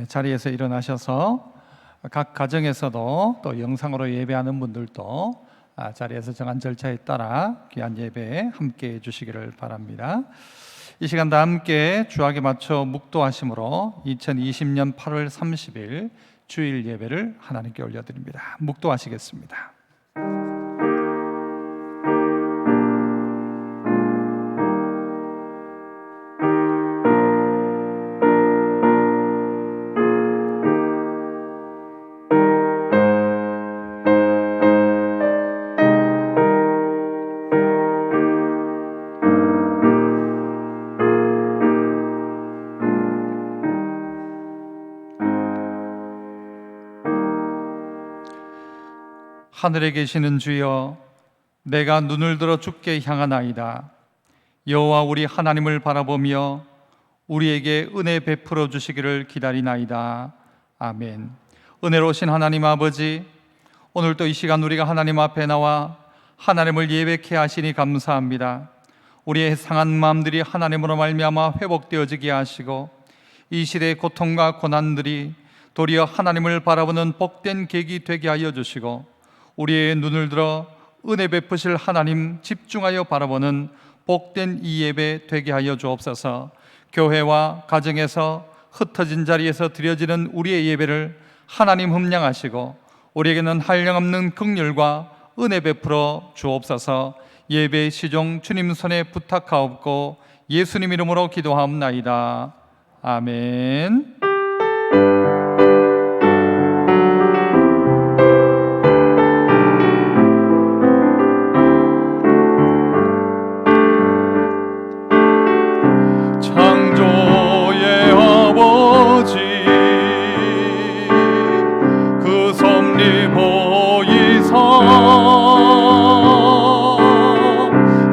자리에서 일어나셔서 각 가정에서도 또 영상으로 예배하는 분들도 자리에서 정한 절차에 따라 귀한 예배에 함께 해주시기를 바랍니다. 이 시간 다 함께 주학에 맞춰 묵도하심으로 2020년 8월 30일 주일 예배를 하나님께 올려드립니다. 묵도하시겠습니다. 하늘에 계시는 주여, 내가 눈을 들어 주께 향하나이다. 여호와 우리 하나님을 바라보며 우리에게 은혜 베풀어 주시기를 기다리나이다. 아멘. 은혜로우신 하나님 아버지, 오늘도 이 시간 우리가 하나님 앞에 나와 하나님을 예배케 하시니 감사합니다. 우리의 상한 마음들이 하나님으로 말미암아 회복되어지게 하시고 이 시대의 고통과 고난들이 도리어 하나님을 바라보는 복된 계기 되게 하여 주시고 우리의 눈을 들어 은혜 베푸실 하나님 집중하여 바라보는 복된 이 예배 되게 하여 주옵소서. 교회와 가정에서 흩어진 자리에서 드려지는 우리의 예배를 하나님 흠량하시고 우리에게는 한량없는 긍휼과 은혜 베풀어 주옵소서. 예배의 시종 주님 손에 부탁하옵고 예수님 이름으로 기도하옵나이다. 아멘.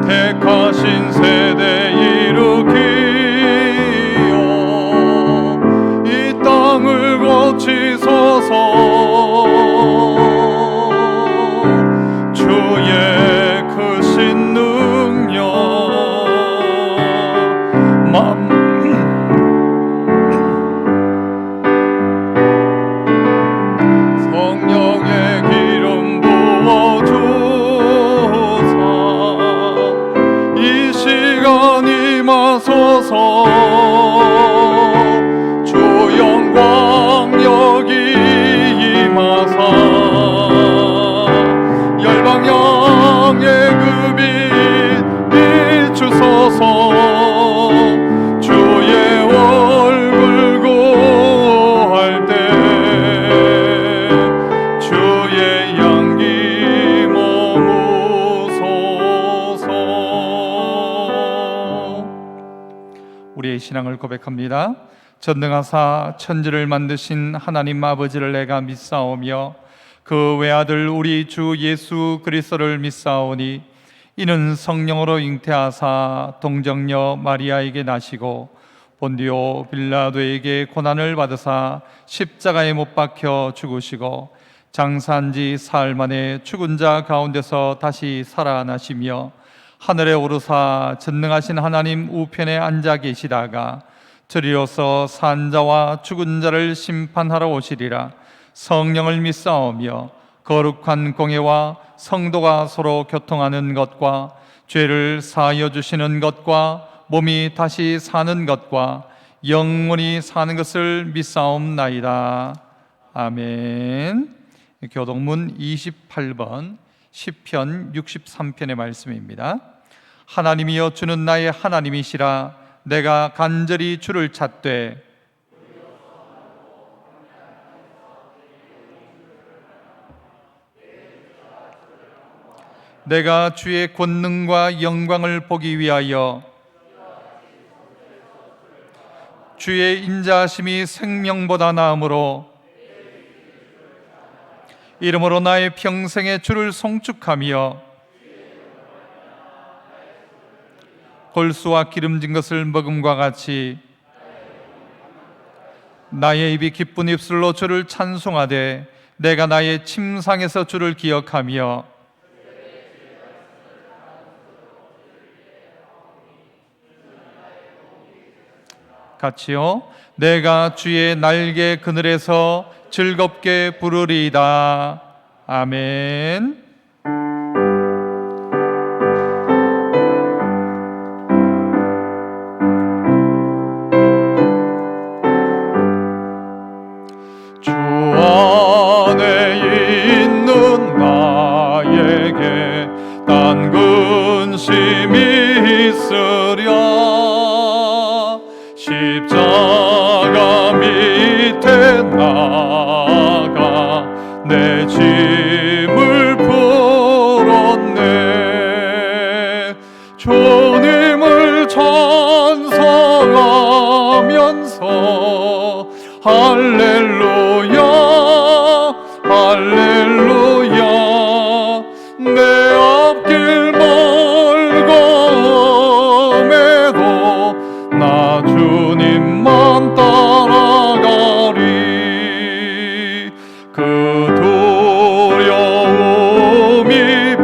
택하신 세대 일으키어 이 땅을 고치소서. 주의 크신 능력 성령의 기름 부어주사 이 시간 임하소서. 주 영광 여기 임하사 열방향의 그 빛 비추소서. 주의 얼굴 구할 때 주의 향기 머무소서. 우리의 신앙을 고백합니다. 전능하사 천지를 만드신 하나님 아버지를 내가 믿사오며 그 외아들 우리 주 예수 그리스도를 믿사오니 이는 성령으로 잉태하사 동정녀 마리아에게 나시고 본디오 빌라도에게 고난을 받으사 십자가에 못 박혀 죽으시고 장사한 지 사흘 만에 죽은 자 가운데서 다시 살아나시며 하늘에 오르사 전능하신 하나님 우편에 앉아 계시다가 저리로서 산 자와 죽은 자를 심판하러 오시리라. 성령을 믿사오며 거룩한 공예와 성도가 서로 교통하는 것과 죄를 사하여 주시는 것과 몸이 다시 사는 것과 영원히 사는 것을 믿사옵나이다. 아멘. 교동문 28번 시편 63편의 말씀입니다. 하나님이여 주는 나의 하나님이시라. 내가 간절히 주를 찾되 내가 주의 권능과 영광을 보기 위하여 주의 인자하심이 생명보다 나으므로 이러므로 나의 평생에 주를 송축하며 골수와 기름진 것을 먹음과 같이 나의 입이 기쁜 입술로 주를 찬송하되 내가 나의 침상에서 주를 기억하며 같이요. 내가 주의 날개 그늘에서 즐겁게 부르리이다. 아멘. 주 안에 있는 나에게 딴 근심이 있으랴. 십자가 밑에 나가 내 짐을 풀었네. 주님을 찬송하면서 할렐루야 할렐루야. 내 앞길 멀고매도 나 주님만 따라가리. 그 두려움이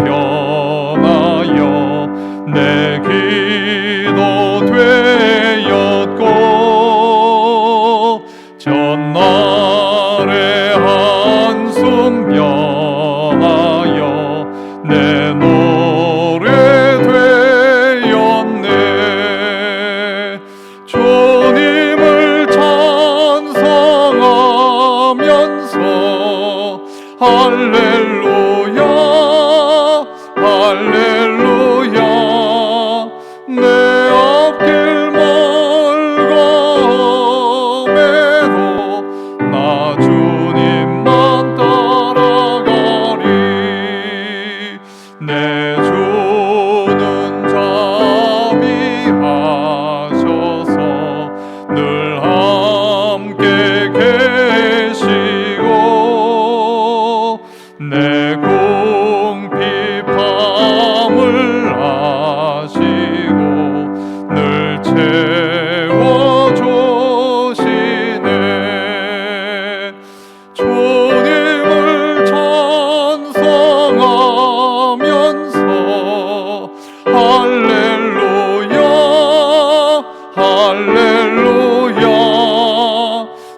변하여 내 기도 되었고 전날의 한숨 변하여 내 노래 되었네. 주님을 찬송하면서 할렐루야 할렐루야. 내 앞길 멀고매도 나 주님만 따라가리. 내 주는 자비하셔서 늘 함께 계시고 내 궁핍함을 아시고 늘 채워주시네. 주님을 찬송하면서 할렐루야 할렐루야.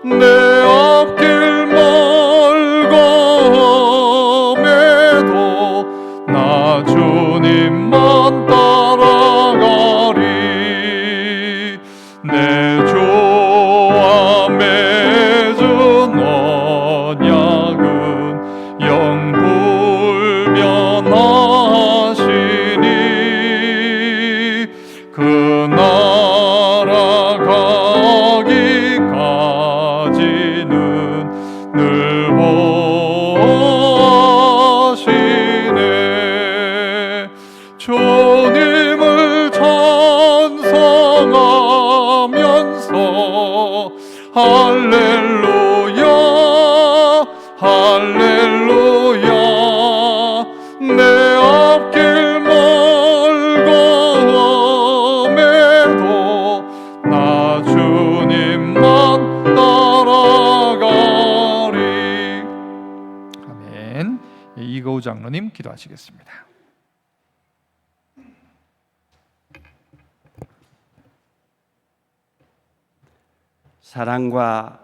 내 앞길 멀고매도 나 주님만 따라가리. 내 주와 맺은 언약은 영불변하시니 그 나라 가기까지는 늘 보시네. 주님을 찬송하면서 할렐루야 할렐루야. 내 앞길 멀고매도 나 주님만 따라가리. 아멘. 이거우 장로님 기도하시겠습니다. 사랑과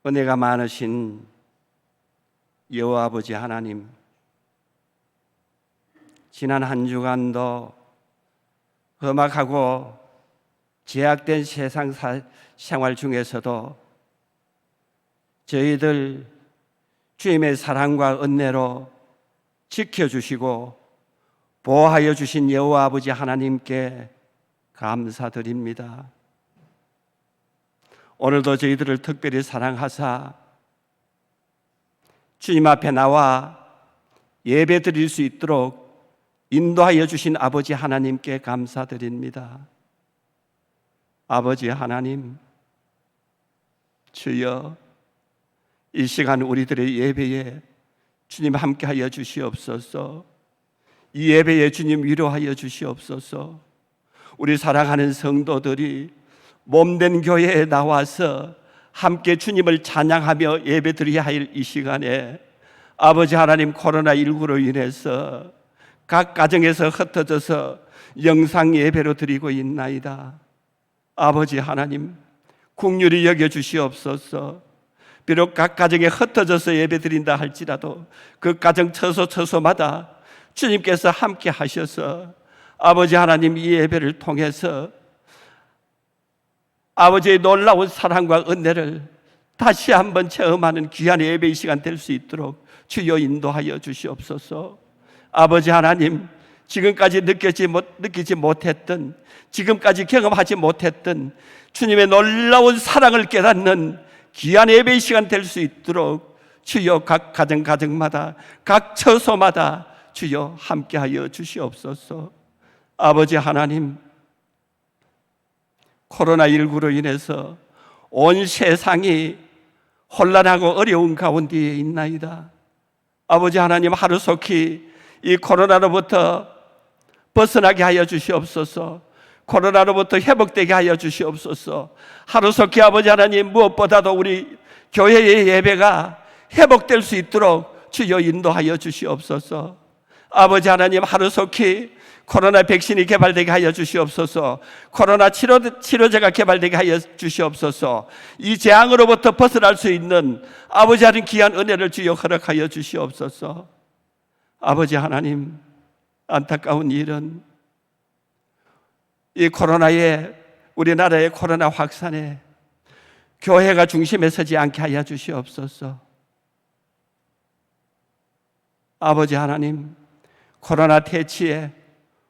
은혜가 많으신 여호와 아버지 하나님, 지난 한 주간도 험악하고 제약된 세상 생활 중에서도 저희들 주님의 사랑과 은혜로 지켜주시고 보호하여 주신 여호와 아버지 하나님께 감사드립니다. 오늘도 저희들을 특별히 사랑하사 주님 앞에 나와 예배 드릴 수 있도록 인도하여 주신 아버지 하나님께 감사드립니다. 아버지 하나님, 주여, 이 시간 우리들의 예배에 주님 함께하여 주시옵소서. 이 예배에 주님 위로하여 주시옵소서. 우리 사랑하는 성도들이 몸된 교회에 나와서 함께 주님을 찬양하며 예배드려야 할 이 시간에 아버지 하나님, 코로나19로 인해서 각 가정에서 흩어져서 영상 예배로 드리고 있나이다. 아버지 하나님, 긍휼히 여겨 주시옵소서. 비록 각 가정에 흩어져서 예배드린다 할지라도 그 가정 처소마다 주님께서 함께 하셔서 아버지 하나님, 이 예배를 통해서 아버지의 놀라운 사랑과 은혜를 다시 한번 체험하는 귀한 예배의 시간 될 수 있도록 주여 인도하여 주시옵소서. 아버지 하나님, 지금까지 느끼지 못했던, 지금까지 경험하지 못했던 주님의 놀라운 사랑을 깨닫는 귀한 예배의 시간 될 수 있도록 주여 각 가정마다, 각 처소마다 주여 함께하여 주시옵소서. 아버지 하나님, 코로나19로 인해서 온 세상이 혼란하고 어려운 가운데에 있나이다. 아버지 하나님, 하루속히 이 코로나로부터 벗어나게 하여 주시옵소서. 코로나로부터 회복되게 하여 주시옵소서. 하루속히 아버지 하나님, 무엇보다도 우리 교회의 예배가 회복될 수 있도록 주여 인도하여 주시옵소서. 아버지 하나님, 하루속히 코로나 백신이 개발되게 하여 주시옵소서. 코로나 치료제가 개발되게 하여 주시옵소서. 이 재앙으로부터 벗어날 수 있는 아버지 하나님 귀한 은혜를 주여 허락하여 주시옵소서. 아버지 하나님, 안타까운 일은 이 우리나라의 코로나 확산에 교회가 중심에 서지 않게 하여 주시옵소서. 아버지 하나님, 코로나 퇴치에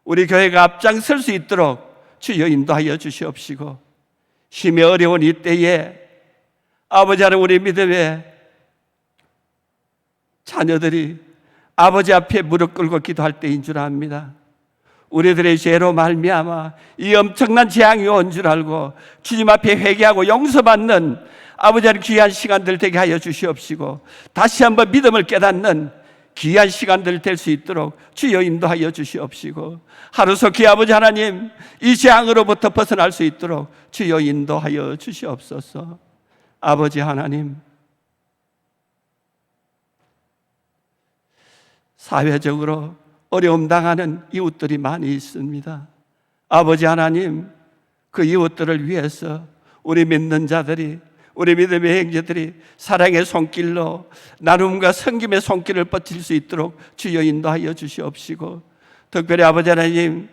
우리 교회가 앞장설 수 있도록 주여 인도하여 주시옵시고, 힘이 어려운 이때에 아버지 하나님, 우리 믿음의 자녀들이 아버지 앞에 무릎 꿇고 기도할 때인 줄 압니다. 우리들의 죄로 말미암아 이 엄청난 재앙이 온 줄 알고 주님 앞에 회개하고 용서받는 아버지 하나님 귀한 시간들 되게 하여 주시옵시고, 다시 한번 믿음을 깨닫는 귀한 시간들 될 수 있도록 주여 인도하여 주시옵시고, 하루속히 아버지 하나님, 이 재앙으로부터 벗어날 수 있도록 주여 인도하여 주시옵소서. 아버지 하나님, 사회적으로 어려움 당하는 이웃들이 많이 있습니다. 아버지 하나님, 그 이웃들을 위해서 우리 믿는 자들이, 우리 믿음의 형제들이 사랑의 손길로 나눔과 섬김의 손길을 뻗칠 수 있도록 주여 인도하여 주시옵시고, 특별히 아버지 하나님,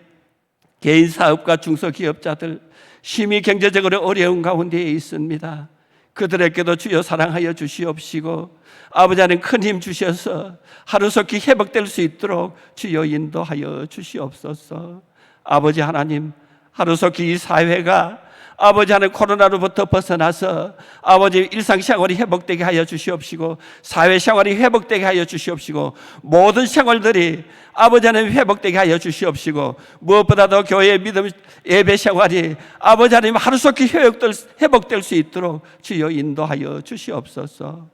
개인 사업가 중소기업자들 심히 경제적으로 어려운 가운데에 있습니다. 그들에게도 주여 사랑하여 주시옵시고, 아버지 하나님 큰 힘 주셔서 하루속히 회복될 수 있도록 주여 인도하여 주시옵소서. 아버지 하나님, 하루속히 이 사회가 아버지 하나님 코로나로부터 벗어나서 아버지 일상생활이 회복되게 하여 주시옵시고, 사회생활이 회복되게 하여 주시옵시고, 모든 생활들이 아버지 하나님 회복되게 하여 주시옵시고, 무엇보다도 교회의 믿음 예배생활이 아버지 하나님 하루속히 회복될 수 있도록 주여 인도하여 주시옵소서.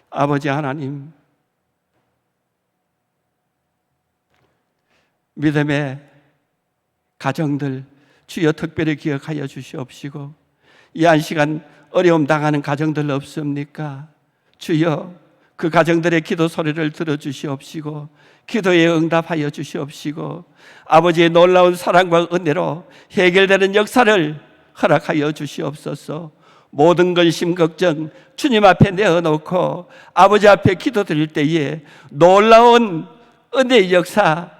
아버지 하나님, 믿음의 가정들 주여 특별히 기억하여 주시옵시고, 이 한 시간 어려움 당하는 가정들 없습니까? 주여 그 가정들의 기도 소리를 들어주시옵시고, 기도에 응답하여 주시옵시고, 아버지의 놀라운 사랑과 은혜로 해결되는 역사를 허락하여 주시옵소서. 모든 근심 걱정 주님 앞에 내어놓고 아버지 앞에 기도드릴 때에 놀라운 은혜의 역사를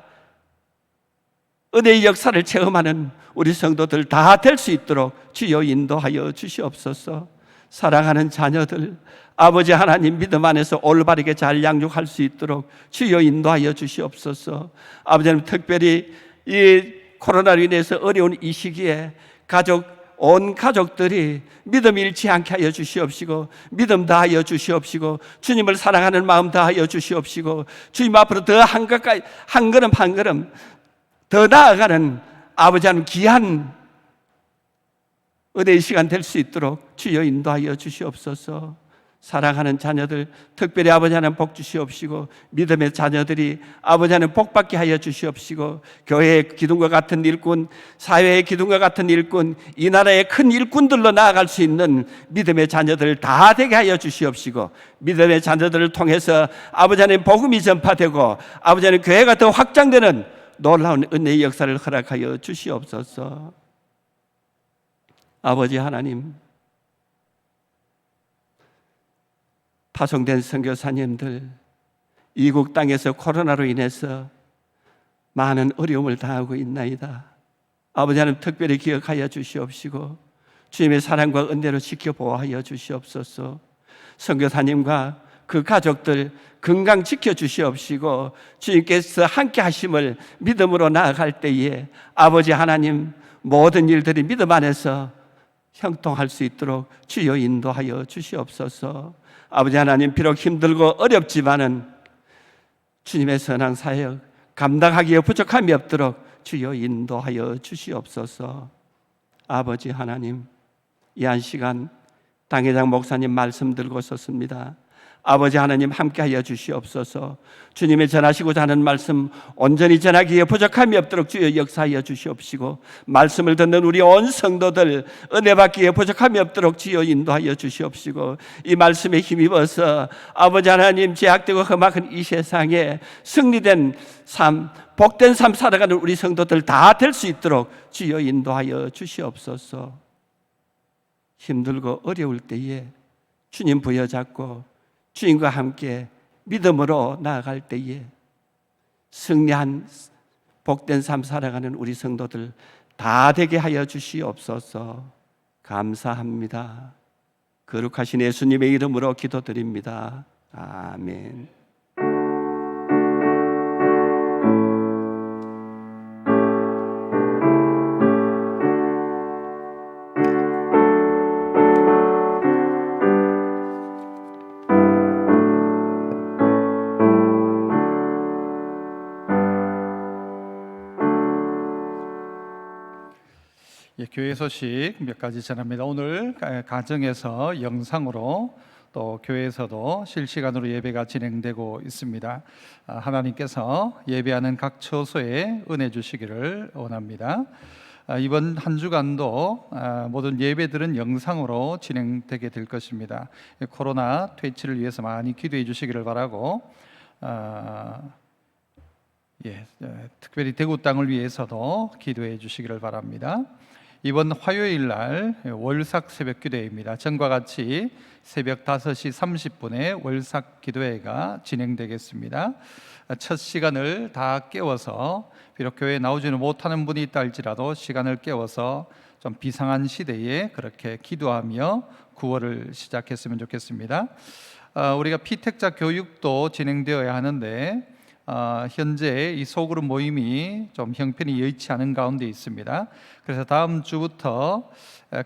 체험하는 우리 성도들 다 될 수 있도록 주여 인도하여 주시옵소서. 사랑하는 자녀들 아버지 하나님 믿음 안에서 올바르게 잘 양육할 수 있도록 주여 인도하여 주시옵소서. 아버지 하나님, 특별히 이 코로나로 인해서 어려운 이 시기에 온 가족들이 믿음 잃지 않게 하여 주시옵시고, 믿음 다하여 주시옵시고, 주님을 사랑하는 마음 다하여 주시옵시고, 주님 앞으로 더 한 걸음 한 걸음 더 나아가는 아버지 하나님 귀한 은혜의 시간 될 수 있도록 주여 인도하여 주시옵소서. 사랑하는 자녀들 특별히 아버지 하나님 복 주시옵시고, 믿음의 자녀들이 아버지 하나님 복 받게 하여 주시옵시고, 교회의 기둥과 같은 일꾼, 사회의 기둥과 같은 일꾼, 이 나라의 큰 일꾼들로 나아갈 수 있는 믿음의 자녀들 다 되게 하여 주시옵시고, 믿음의 자녀들을 통해서 아버지 하나님 복음이 전파되고 아버지 하나님 교회가 더 확장되는 놀라운 은혜의 역사를 허락하여 주시옵소서. 아버지 하나님, 파송된 선교사님들, 이국 땅에서 코로나로 인해서 많은 어려움을 당하고 있나이다. 아버지 하나님, 특별히 기억하여 주시옵시고 주님의 사랑과 은혜로 지켜보호하여 주시옵소서. 선교사님과 그 가족들 건강 지켜주시옵시고 주님께서 함께 하심을 믿음으로 나아갈 때에 아버지 하나님, 모든 일들이 믿음 안에서 형통할 수 있도록 주여 인도하여 주시옵소서. 아버지 하나님, 비록 힘들고 어렵지만은 주님의 선한 사역 감당하기에 부족함이 없도록 주여 인도하여 주시옵소서. 아버지 하나님, 이 한 시간 당회장 목사님 말씀 들고 섰습니다. 아버지 하나님, 함께하여 주시옵소서. 주님의 전하시고자 하는 말씀 온전히 전하기에 부족함이 없도록 주여 역사하여 주시옵시고 말씀을 듣는 우리 온 성도들 은혜 받기에 부족함이 없도록 주여 인도하여 주시옵시고 이 말씀에 힘입어서 아버지 하나님, 제약되고 험악한 이 세상에 승리된 삶, 복된 삶 살아가는 우리 성도들 다 될 수 있도록 주여 인도하여 주시옵소서. 힘들고 어려울 때에 주님 부여잡고 주님과 함께 믿음으로 나아갈 때에 승리한 복된 삶 살아가는 우리 성도들 다 되게 하여 주시옵소서. 감사합니다. 거룩하신 예수님의 이름으로 기도드립니다. 아멘. 교회 소식 몇 가지 전합니다. 오늘 가정에서 영상으로 또 교회에서도 실시간으로 예배가 진행되고 있습니다. 하나님께서 예배하는 각 처소에 은혜 주시기를 원합니다. 이번 한 주간도 모든 예배들은 영상으로 진행되게 될 것입니다. 코로나 퇴치를 위해서 많이 기도해 주시기를 바라고 특별히 대구 땅을 위해서도 기도해 주시기를 바랍니다. 이번 화요일 날 월삭 새벽 기도회입니다. 전과 같이 새벽 5시 30분에 월삭 기도회가 진행되겠습니다. 첫 시간을 다 깨워서 비록 교회에 나오지는 못하는 분이 있다 할지라도 시간을 깨워서 좀 비상한 시대에 그렇게 기도하며 구월을 시작했으면 좋겠습니다. 우리가 피택자 교육도 진행되어야 하는데 현재 이 소그룹 모임이 좀 형편이 여의치 않은 가운데 있습니다. 그래서 다음 주부터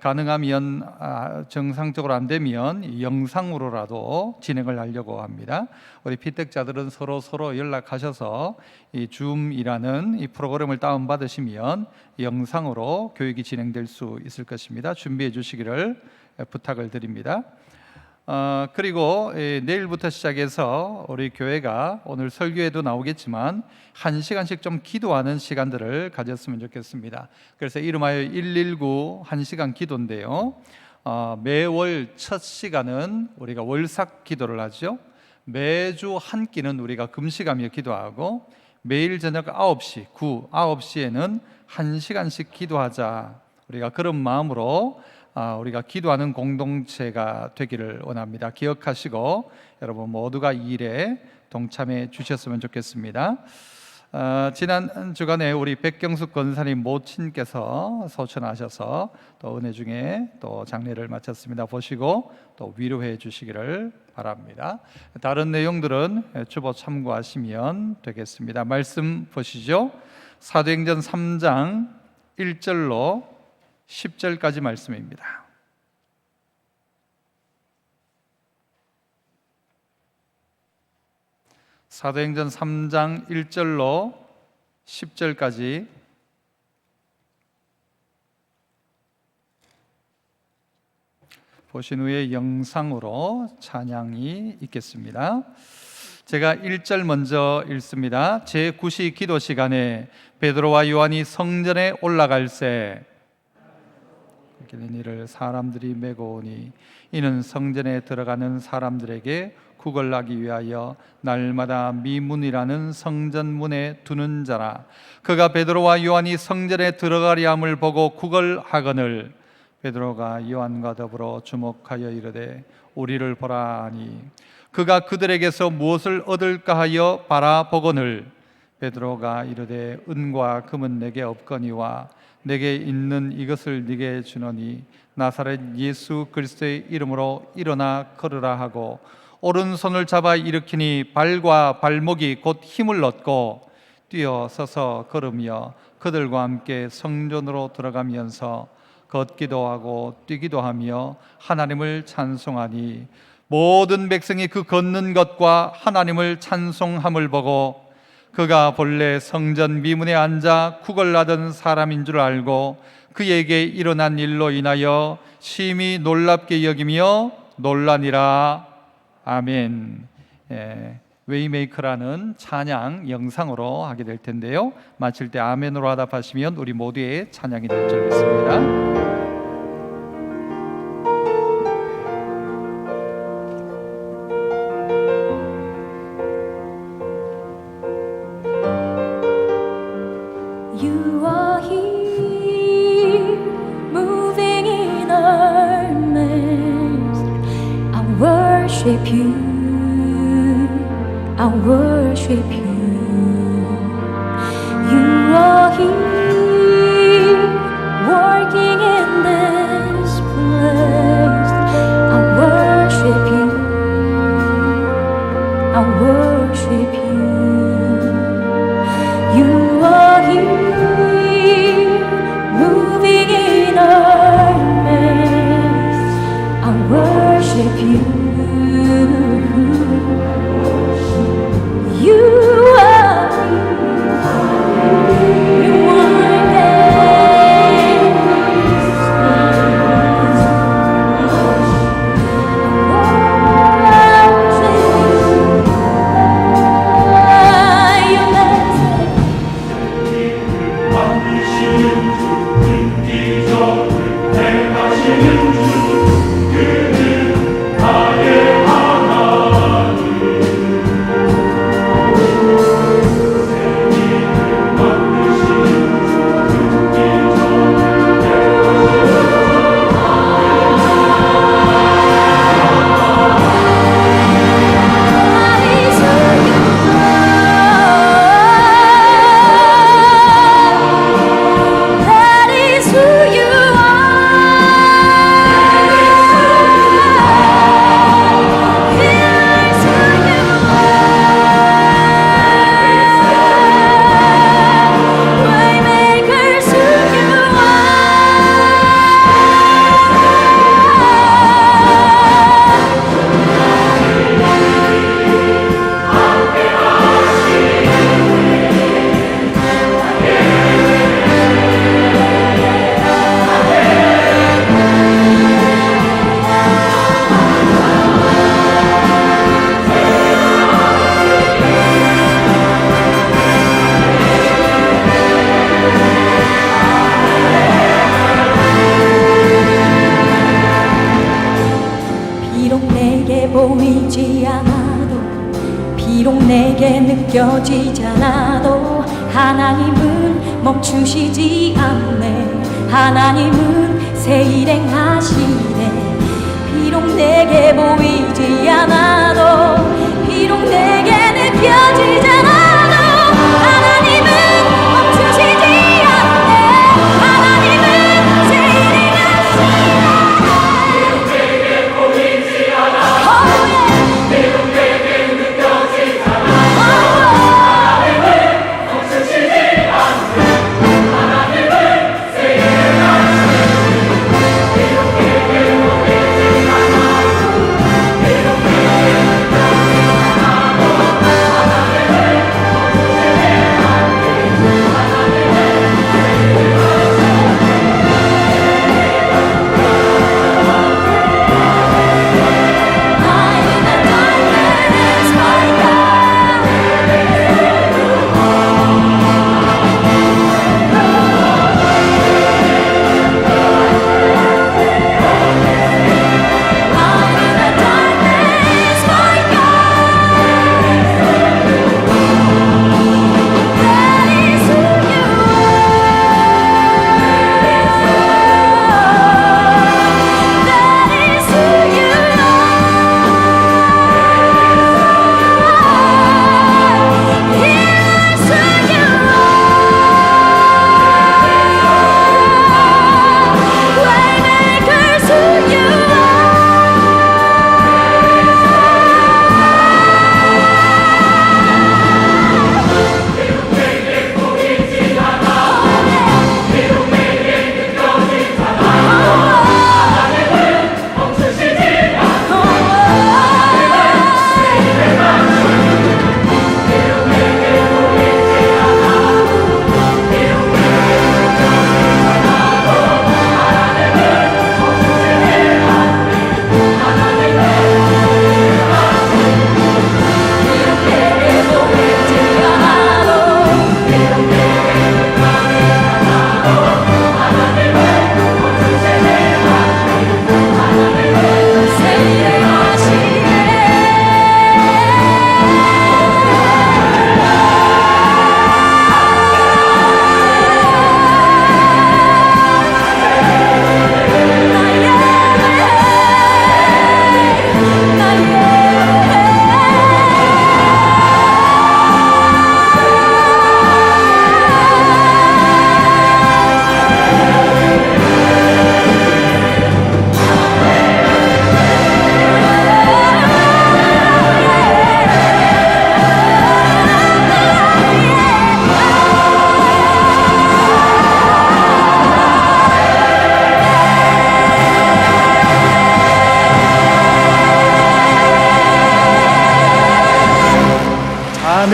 가능하면 정상적으로 안 되면 영상으로라도 진행을 하려고 합니다. 우리 피택자들은 서로 연락하셔서 이 줌이라는 이 프로그램을 다운 받으시면 영상으로 교육이 진행될 수 있을 것입니다. 준비해 주시기를 부탁을 드립니다. 그리고 내일부터 시작해서 우리 교회가 오늘 설교에도 나오겠지만 1시간씩 좀 기도하는 시간들을 가졌으면 좋겠습니다. 그래서 이름하여 119 1시간 기도인데요. 매월 첫 시간은 우리가 월삭 기도를 하죠. 매주 한 끼는 우리가 금식하며 기도하고 매일 저녁 9시에는 1시간씩 기도하자. 우리가 그런 마음으로 우리가 기도하는 공동체가 되기를 원합니다. 기억하시고 여러분 모두가 이 일에 동참해 주셨으면 좋겠습니다. 지난 주간에 우리 백경숙 권사님 모친께서 소천하셔서 또 은혜 중에 또 장례를 마쳤습니다. 보시고 또 위로해 주시기를 바랍니다. 다른 내용들은 주보 참고하시면 되겠습니다. 말씀 보시죠. 사도행전 3장 1절로 10절까지 말씀입니다. 사도행전 3장 1절로 10절까지 보신 후에 영상으로 찬양이 있겠습니다. 제가 1절 먼저 읽습니다. 제9시 기도 시간에 베드로와 요한이 성전에 올라갈새 이를 사람들이 메고 오니 이는 성전에 들어가는 사람들에게 구걸하기 위하여 날마다 미문이라는 성전문에 두는 자라. 그가 베드로와 요한이 성전에 들어가리 함을 보고 구걸하거늘 베드로가 요한과 더불어 주목하여 이르되 우리를 보라 하니 그가 그들에게서 무엇을 얻을까 하여 바라보거늘 베드로가 이르되 은과 금은 내게 없거니와 내게 있는 이것을 네게 주노니 나사렛 예수 그리스도의 이름으로 일어나 걸으라 하고 오른손을 잡아 일으키니 발과 발목이 곧 힘을 얻고 뛰어 서서 걸으며 그들과 함께 성전으로 들어가면서 걷기도 하고 뛰기도 하며 하나님을 찬송하니 모든 백성이 그 걷는 것과 하나님을 찬송함을 보고 그가 본래 성전 미문에 앉아 구걸하던 사람인 줄 알고 그에게 일어난 일로 인하여 심히 놀랍게 여기며 놀라니라. 아멘. 웨이메이커라는 찬양 영상으로 하게 될 텐데요, 마칠 때 아멘으로 화답하시면 우리 모두의 찬양이 될 줄 믿습니다. You are here, moving in our midst. I worship you, I worship you. You are here, working in this place. I worship you, I worship you. You are here, moving in our midst. I worship you. You are here. You are 보이지 않아도, 비록 내게 느껴지지 않아도 하나님은 멈추시지 않네. 하나님은 새 일행하시네. 비록 내게 보이지 않아도, 비록 내게 느껴지지 않아도 하나님은 멈추시지 않네. 하나님은 새 일행하시네. 비록 내게 보이지 않아도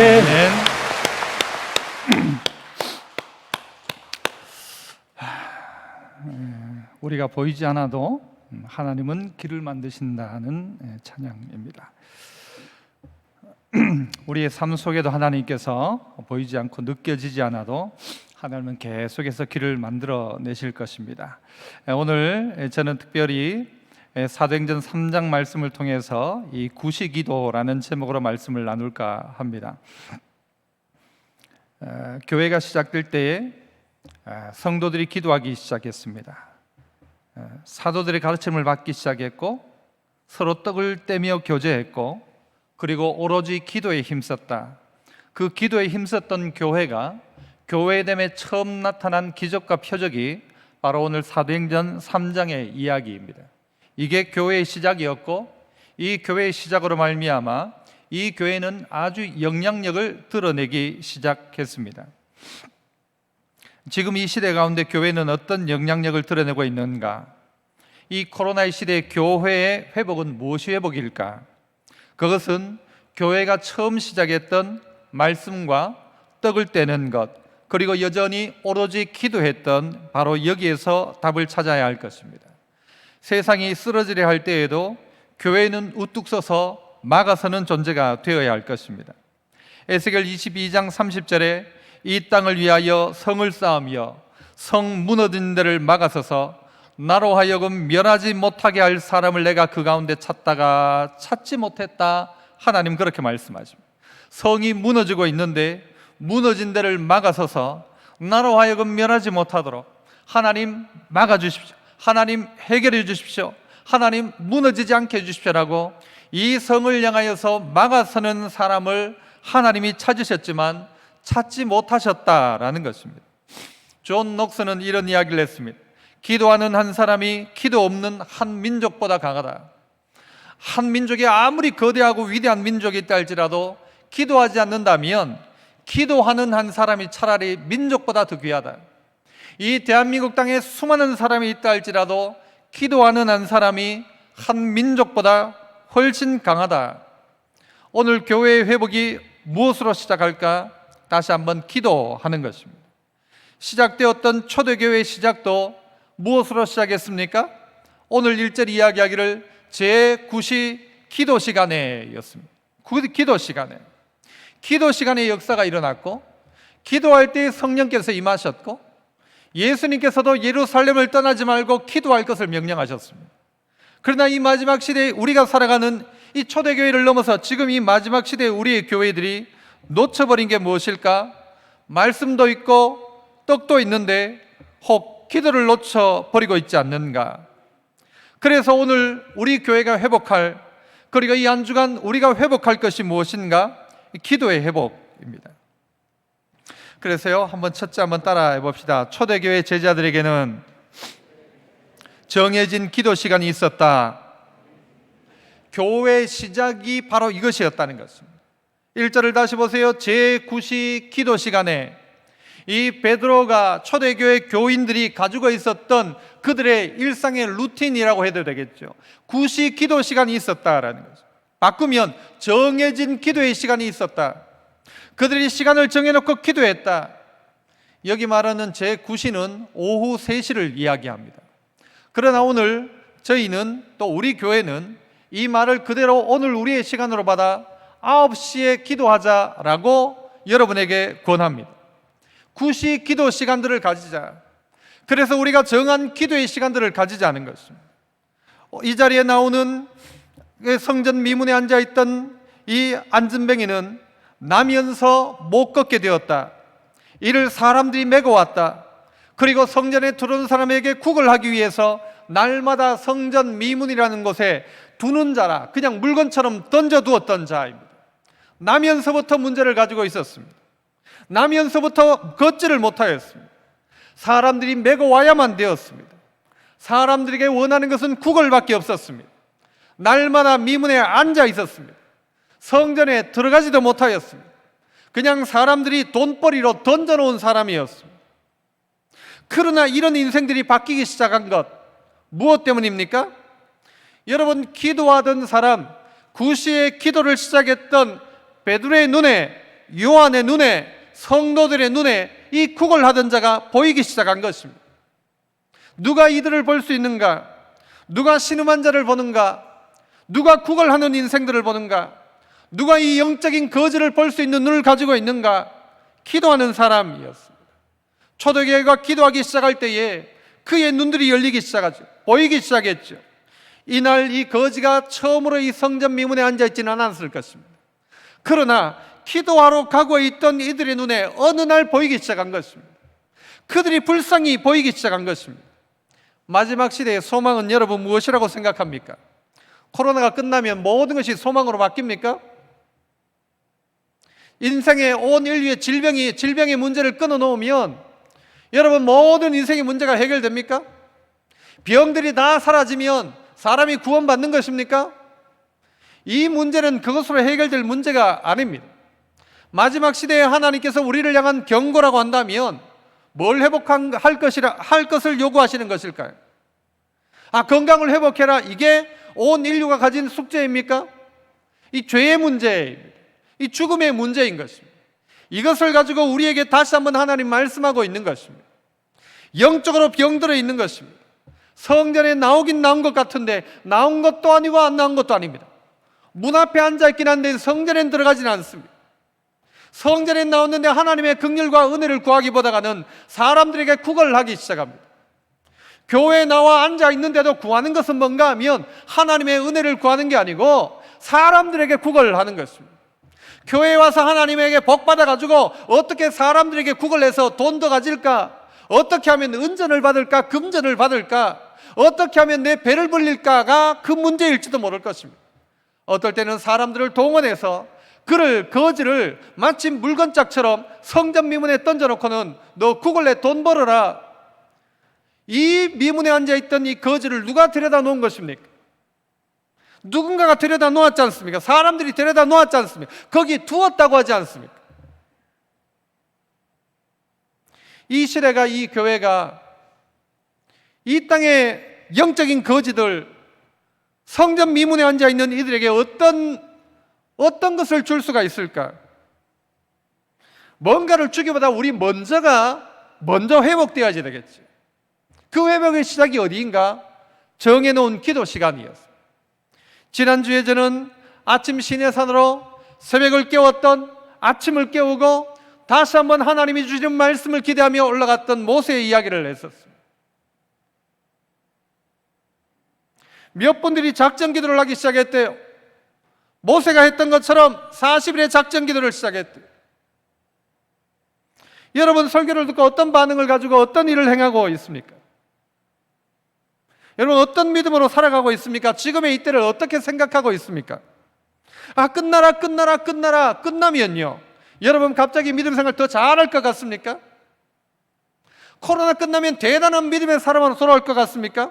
아멘. 아멘. 우리가 보이지 않아도 하나님은 길을 만드신다는 찬양입니다. 우리의 삶 속에도 하나님께서 보이지 않고 느껴지지 않아도 하나님은 계속해서 길을 만들어 내실 것입니다. 오늘 저는 특별히 사도행전 3장 말씀을 통해서 이 구시기도라는 제목으로 말씀을 나눌까 합니다. 교회가 시작될 때에 성도들이 기도하기 시작했습니다. 사도들의 가르침을 받기 시작했고 서로 떡을 떼며 교제했고 그리고 오로지 기도에 힘썼다. 그 기도에 힘썼던 교회가 교회됨에 처음 나타난 기적과 표적이 바로 오늘 사도행전 3장의 이야기입니다. 이게 교회의 시작이었고 이 교회의 시작으로 말미암아 이 교회는 아주 영향력을 드러내기 시작했습니다. 지금 이 시대 가운데 교회는 어떤 영향력을 드러내고 있는가? 이 코로나의 시대의 교회의 회복은 무엇이 회복일까? 그것은 교회가 처음 시작했던 말씀과 떡을 떼는 것, 그리고 여전히 오로지 기도했던 바로 여기에서 답을 찾아야 할 것입니다. 세상이 쓰러지려 할 때에도 교회는 우뚝 서서 막아서는 존재가 되어야 할 것입니다. 에스겔 22장 30절에 이 땅을 위하여 성을 쌓으며 성 무너진 데를 막아서서 나로 하여금 멸하지 못하게 할 사람을 내가 그 가운데 찾다가 찾지 못했다. 하나님 그렇게 말씀하십니다. 성이 무너지고 있는데 무너진 데를 막아서서 나로 하여금 멸하지 못하도록 하나님 막아주십시오. 하나님 해결해 주십시오. 하나님 무너지지 않게 해주십시오라고 이 성을 향하여서 막아서는 사람을 하나님이 찾으셨지만 찾지 못하셨다라는 것입니다. 존 녹스는 이런 이야기를 했습니다. 기도하는 한 사람이 기도 없는 한 민족보다 강하다. 한 민족이 아무리 거대하고 위대한 민족이 있다 할지라도 기도하지 않는다면 기도하는 한 사람이 차라리 민족보다 더 귀하다. 이 대한민국 땅에 수많은 사람이 있다 할지라도 기도하는 한 사람이 한 민족보다 훨씬 강하다. 오늘 교회의 회복이 무엇으로 시작할까? 다시 한번 기도하는 것입니다. 시작되었던 초대교회의 시작도 무엇으로 시작했습니까? 오늘 1절 이야기하기를 제9시 기도 시간에 였습니다. 기도 시간에. 기도 시간에 역사가 일어났고 기도할 때 성령께서 임하셨고 예수님께서도 예루살렘을 떠나지 말고 기도할 것을 명령하셨습니다. 그러나 이 마지막 시대에 우리가 살아가는 이 초대교회를 넘어서 지금 이 마지막 시대에 우리의 교회들이 놓쳐버린 게 무엇일까? 말씀도 있고 떡도 있는데 혹 기도를 놓쳐버리고 있지 않는가? 그래서 오늘 우리 교회가 회복할, 그리고 이 한 주간 우리가 회복할 것이 무엇인가? 기도의 회복입니다. 그래서요, 한번 첫째 한번 따라해 봅시다. 초대교회 제자들에게는 정해진 기도 시간이 있었다. 교회 시작이 바로 이것이었다는 것입니다. 1절을 다시 보세요. 제9시 기도 시간에 이 베드로가 초대교회 교인들이 가지고 있었던 그들의 일상의 루틴이라고 해도 되겠죠. 9시 기도 시간이 있었다라는 거죠. 바꾸면 정해진 기도의 시간이 있었다. 그들이 시간을 정해놓고 기도했다. 여기 말하는 제9시는 오후 3시를 이야기합니다. 그러나 오늘 저희는 또 우리 교회는 이 말을 그대로 오늘 우리의 시간으로 받아 9시에 기도하자라고 여러분에게 권합니다. 9시 기도 시간들을 가지자. 그래서 우리가 정한 기도의 시간들을 가지자는 것입니다. 이 자리에 나오는 성전 미문에 앉아있던 이 안진뱅이는 나면서 못 걷게 되었다. 이를 사람들이 메고 왔다. 그리고 성전에 들어온 사람에게 국을 하기 위해서 날마다 성전 미문이라는 곳에 두는 자라, 그냥 물건처럼 던져두었던 자입니다. 나면서부터 문제를 가지고 있었습니다. 나면서부터 걷지를 못하였습니다. 사람들이 메고 와야만 되었습니다. 사람들에게 원하는 것은 구걸밖에 없었습니다. 날마다 미문에 앉아 있었습니다. 성전에 들어가지도 못하였습니다. 그냥 사람들이 돈벌이로 던져놓은 사람이었습니다. 그러나 이런 인생들이 바뀌기 시작한 것, 무엇 때문입니까? 여러분, 기도하던 사람, 9시에 기도를 시작했던 베드로의 눈에 요한의 눈에, 성도들의 눈에 이 구걸하던 자가 보이기 시작한 것입니다. 누가 이들을 볼 수 있는가? 누가 신음한 자를 보는가? 누가 구걸하는 인생들을 보는가? 누가 이 영적인 거지를 볼 수 있는 눈을 가지고 있는가? 기도하는 사람이었습니다. 초대교회가 기도하기 시작할 때에 그의 눈들이 열리기 시작하죠. 보이기 시작했죠. 이날 이 거지가 처음으로 이 성전 미문에 앉아있지는 않았을 것입니다. 그러나 기도하러 가고 있던 이들의 눈에 어느 날 보이기 시작한 것입니다. 그들이 불쌍히 보이기 시작한 것입니다. 마지막 시대의 소망은 여러분 무엇이라고 생각합니까? 코로나가 끝나면 모든 것이 소망으로 바뀝니까? 인생의 온 인류의 질병의 문제를 끊어놓으면 여러분 모든 인생의 문제가 해결됩니까? 병들이 다 사라지면 사람이 구원받는 것입니까? 이 문제는 그것으로 해결될 문제가 아닙니다. 마지막 시대에 하나님께서 우리를 향한 경고라고 한다면 뭘 할 것을 요구하시는 것일까요? 건강을 회복해라, 이게 온 인류가 가진 숙제입니까? 이 죄의 문제입니다. 이 죽음의 문제인 것입니다. 이것을 가지고 우리에게 다시 한번 하나님 말씀하고 있는 것입니다. 영적으로 병들어 있는 것입니다. 성전에 나오긴 나온 것 같은데 나온 것도 아니고 안 나온 것도 아닙니다. 문 앞에 앉아있긴 한데 성전에 들어가지는 않습니다. 성전에 나왔는데 하나님의 긍휼과 은혜를 구하기보다는 사람들에게 구걸을 하기 시작합니다. 교회에 나와 앉아있는데도 구하는 것은 뭔가 하면 하나님의 은혜를 구하는 게 아니고 사람들에게 구걸을 하는 것입니다. 교회에 와서 하나님에게 복 받아가지고 어떻게 사람들에게 구걸해서 돈 더 가질까? 어떻게 하면 은전을 받을까? 금전을 받을까? 어떻게 하면 내 배를 불릴까가 그 문제일지도 모를 것입니다. 어떨 때는 사람들을 동원해서 거지를 마치 물건짝처럼 성전 미문에 던져놓고는 너 구걸해 돈 벌어라. 이 미문에 앉아있던 이 거지를 누가 들여다 놓은 것입니까? 누군가가 들여다 놓았지 않습니까? 사람들이 들여다 놓았지 않습니까? 거기 두었다고 하지 않습니까? 이 시대가, 이 교회가 이 땅의 영적인 거지들, 성전 미문에 앉아있는 이들에게 어떤 것을 줄 수가 있을까? 뭔가를 주기보다 우리 먼저 회복되어야지 되겠지. 그 회복의 시작이 어디인가? 정해놓은 기도 시간이었어요. 지난주에 저는 아침 시내산으로 새벽을 깨웠던, 아침을 깨우고 다시 한번 하나님이 주시는 말씀을 기대하며 올라갔던 모세의 이야기를 했었습니다. 몇 분들이 작전 기도를 하기 시작했대요. 모세가 했던 것처럼 40일의 작전 기도를 시작했대요. 여러분 설교를 듣고 어떤 반응을 가지고 어떤 일을 행하고 있습니까? 여러분 어떤 믿음으로 살아가고 있습니까? 지금의 이때를 어떻게 생각하고 있습니까? 끝나면요 여러분 갑자기 믿음 생활 더 잘할 것 같습니까? 코로나 끝나면 대단한 믿음의 사람으로 돌아올 것 같습니까?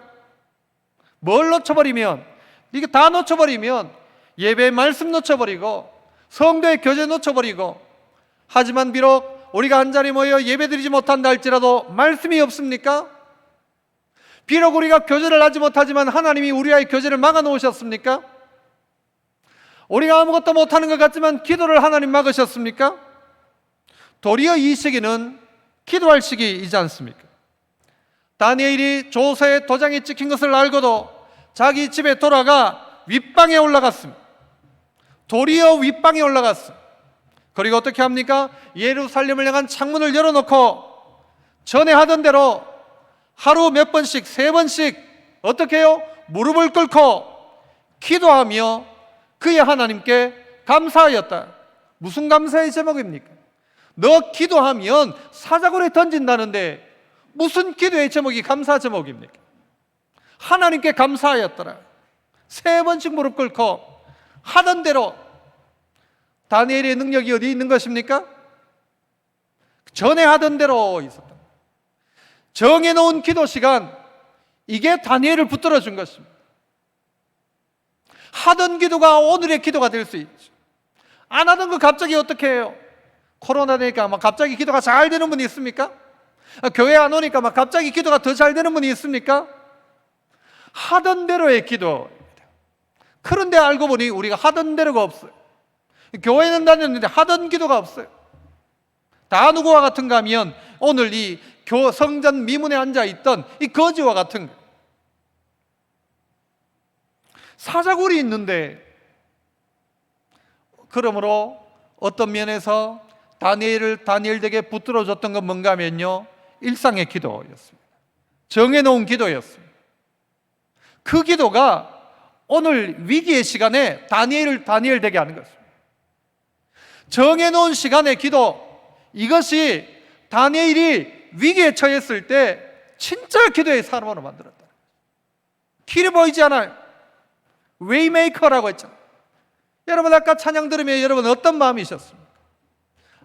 뭘 놓쳐버리면, 이게 다 놓쳐버리면 예배의 말씀 놓쳐버리고 성도의 교제 놓쳐버리고, 하지만 비록 우리가 한자리 모여 예배드리지 못한다 할지라도 말씀이 없습니까? 비록 우리가 교제를 하지 못하지만 하나님이 우리와의 교제를 막아놓으셨습니까? 우리가 아무것도 못하는 것 같지만 기도를 하나님 막으셨습니까? 도리어 이 시기는 기도할 시기이지 않습니까? 다니엘이 조서에 도장이 찍힌 것을 알고도 자기 집에 돌아가 윗방에 올라갔습니다. 도리어 윗방에 올라갔습니다. 그리고 어떻게 합니까? 예루살렘을 향한 창문을 열어놓고 전에 하던 대로 하루 몇 번씩, 3번씩 어떻게 해요? 무릎을 꿇고 기도하며 그의 하나님께 감사하였다. 무슨 감사의 제목입니까? 너 기도하면 사자굴에 던진다는데 무슨 기도의 제목이 감사 제목입니까? 하나님께 감사하였더라. 3번씩 무릎 꿇고 하던 대로. 다니엘의 능력이 어디 있는 것입니까? 전에 하던 대로 있었다. 정해놓은 기도 시간, 이게 다니엘을 붙들어 준 것입니다. 하던 기도가 오늘의 기도가 될 수 있죠. 안 하던 거 갑자기 어떻게 해요? 코로나 되니까 막 갑자기 기도가 잘 되는 분이 있습니까? 교회 안 오니까 막 갑자기 기도가 더 잘 되는 분이 있습니까? 하던 대로의 기도입니다. 그런데 알고 보니 우리가 하던 대로가 없어요. 교회는 다녔는데 하던 기도가 없어요. 다 누구와 같은가 하면 오늘 이 성전 미문에 앉아있던 이 거지와 같은 거예요. 사자굴이 있는데, 그러므로 어떤 면에서 다니엘에게 붙들어줬던 건 뭔가 하면요, 일상의 기도였습니다. 정해놓은 기도였습니다. 그 기도가 오늘 위기의 시간에 다니엘 되게 하는 것입니다. 정해놓은 시간의 기도, 이것이 다니엘이 위기에 처했을 때 진짜 기도의 사람으로 만들었다. 길이 보이지 않아요. 웨이메이커라고 했잖아요. 여러분 아까 찬양 들으면 여러분 어떤 마음이셨습니까?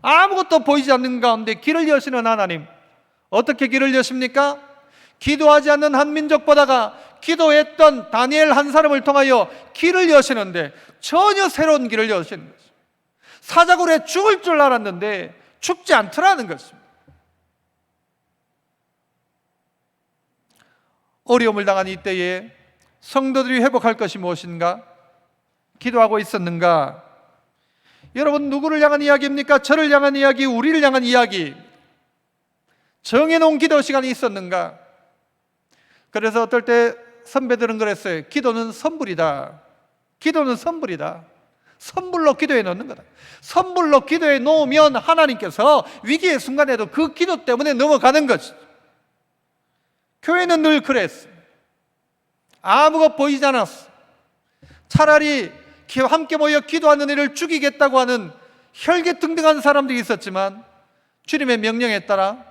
아무것도 보이지 않는 가운데 길을 여시는 하나님, 어떻게 길을 여십니까? 기도하지 않는 한 민족보다가 기도했던 다니엘 한 사람을 통하여 길을 여시는데 전혀 새로운 길을 여시는 것입니다. 사자굴에 죽을 줄 알았는데 죽지 않더라는 것입니다. 어려움을 당한 이때에 성도들이 회복할 것이 무엇인가? 기도하고 있었는가? 여러분 누구를 향한 이야기입니까? 저를 향한 이야기, 우리를 향한 이야기. 정해놓은 기도 시간이 있었는가? 그래서 어떨 때 선배들은 그랬어요. 기도는 선불이다. 기도는 선불이다. 선불로 기도해 놓는 거다. 선불로 기도해 놓으면 하나님께서 위기의 순간에도 그 기도 때문에 넘어가는 것이죠. 교회는 늘 그랬어요. 아무것도 보이지 않았어. 차라리 함께 모여 기도하는 일을 죽이겠다고 하는 혈기등등한 사람들이 있었지만 주님의 명령에 따라